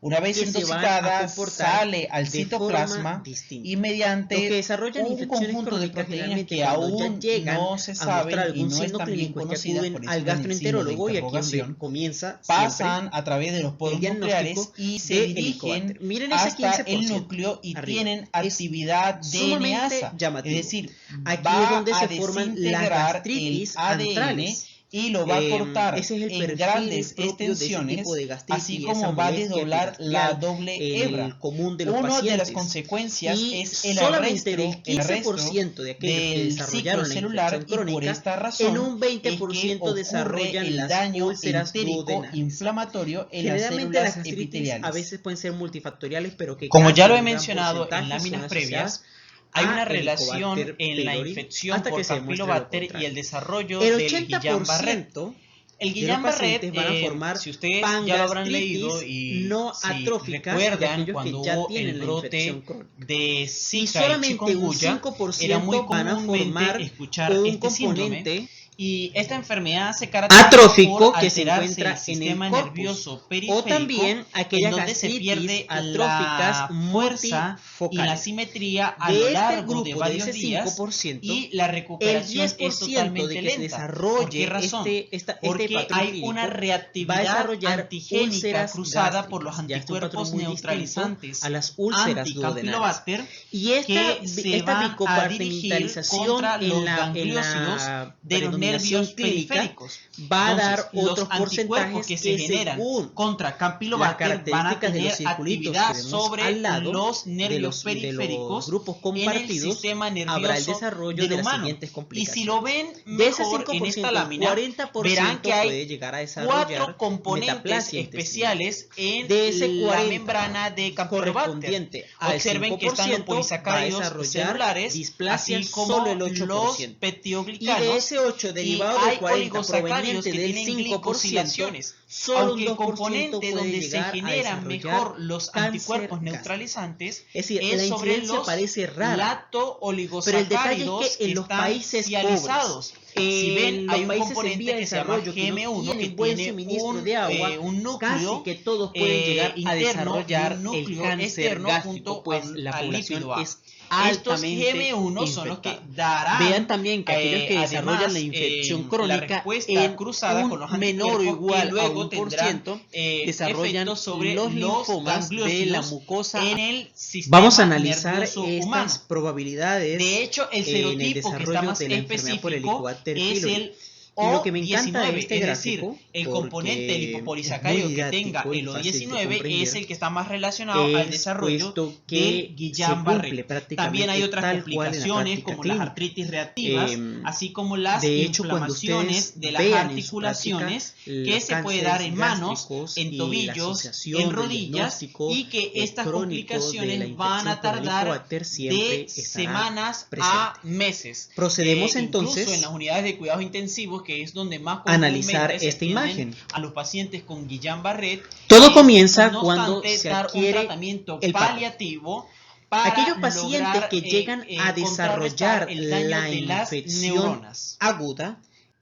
Una vez que se van a intoxicada, comportar sale al de citoplasma forma distinta. y Los que mediante desarrollan un infecciones conjunto de crónicas proteínas generalmente que cuando ya aún llegan no se a mostrar saben y algún no signo están bien clínico es que conocidas, acuden por eso al es un signo de gastroenterólogo y aquí es donde interrogación, comienza pasan a través de los poros el nucleares diagnóstico y se de dirigen Helicobacter. Miren ese hasta 15% el núcleo y arriba. tienen Es actividad sumamente DNasa. llamativo. Es decir, Aquí va es donde a se forman las desintegrar gastritis el ADN antrales. y lo va a cortar Ese es el en perfil grandes propio de ese extensiones, tipo de gastritis, así esa como va a molestia desdoblar la epigastrial, doble hebra. el común de los Una de las pacientes. consecuencias Y es el solamente arresto, del 15% de aquellos que del desarrollaron ciclo la celular, infección y por crónica, esta razón en un 20% es que ocurre desarrollan el las daño úlceras entérico duodenales. inflamatorio en las Generalmente las células gastritis epiteliales. a veces pueden ser multifactoriales, pero que Como casi ya lo he un gran mencionado en porcentaje láminas son previas, asociadas hay a una relación Helicobacter en la pylori infección hasta por que se demuestre lo Campylobacter y contrario. el desarrollo El del Guillain-Barré. 80% El de los Guillain-Barré, pacientes van a formar si ustedes ya lo habrán pangastritis leído y no si atrófica de recuerdan aquellos cuando que ya hubo tienen el la infección brote crónica. de Y Zika y solamente un chikungunya, era muy 5% van a comúnmente formar escuchar un este síndrome. componente Y esta enfermedad se caracteriza atrófico por que se alterarse encuentra el en sistema el corpus, nervioso o periférico, también aquellas en donde se gastritis pierde atróficas la fuerza y la multifocales. simetría a De lo este largo de grupo, de varios ese días 5%, y la el recuperación es 10% de totalmente que se lenta. ¿Por qué desarrolle razón? este Porque patrón hay clínico, una va a reactividad desarrollar antigénica úlceras cruzada por los gástricas. Ya este es un patrón anticuerpos muy distinto neutralizantes a las úlceras duodenales. anti-Campylobacter Y que se esta van a dirigir bicompartimentalización contra los en gangliósidos la de los predominación nervios clínica periféricos. va a Entonces, dar los otros anticuerpos porcentajes que se generan según contra las Campylobacter van a características de tener los circulitos que actividad vemos sobre al lado los de nervios los periféricos grupos en el compartidos, sistema habrá el nervioso desarrollo del de las humano. siguientes Y complicaciones. si lo ven De ese mejor en 5%, esta el lámina, 40% verán que puede hay llegar a desarrollar 4 componentes metaplasia intestinal. especiales en De ese la 40 membrana de Campylobacter. correspondiente al Observen que están los 5% va a polisacáridos desarrollar celulares, displasia así como solo el los 8%. peptidoglicanos. Y de ese 8 derivado y del hay 40 oligosacáridos proveniente que del tienen 5%, glicosilaciones. solo Aunque un el 2% componente puede donde se llegar a generan desarrollar mejor los cáncer anticuerpos gástrico. neutralizantes Es decir, la sobre incidencia los parece rara, pero el detalle es lacto-oligosacáridos que en los están países sializados. pobres, Si ven, hay un componente que se llama GM1 que tiene suministro de agua, un núcleo casi que todos pueden llegar a desarrollar un núcleo el cáncer externo gástrico, pues la población es altamente estos GM1 son los que darán. Vean también que aquellos que desarrollan la infección crónica en cruzada con los menor o igual a luego 1% desarrollan sobre los linfomas de la mucosa en el sistema. Vamos a analizar estas humano. probabilidades. De hecho, el serotipo que está más específico es el Y lo que me encanta de este es gráfico, decir, el componente lipopolisacárido que tenga el O19 es el que está más relacionado al desarrollo de Guillain-Barré. También hay otras complicaciones como las artritis reactivas, así como las inflamaciones de las articulaciones que se puede dar en manos, en tobillos, en rodillas, y que estas complicaciones van a tardar de semanas a meses. Procedemos entonces incluso en las unidades de cuidados intensivos, que es donde más analizar esta imagen a los pacientes con Guillain-Barré. Todo comienza cuando se adquiere un tratamiento el paliativo para aquellos pacientes que llegan a desarrollar la infección aguda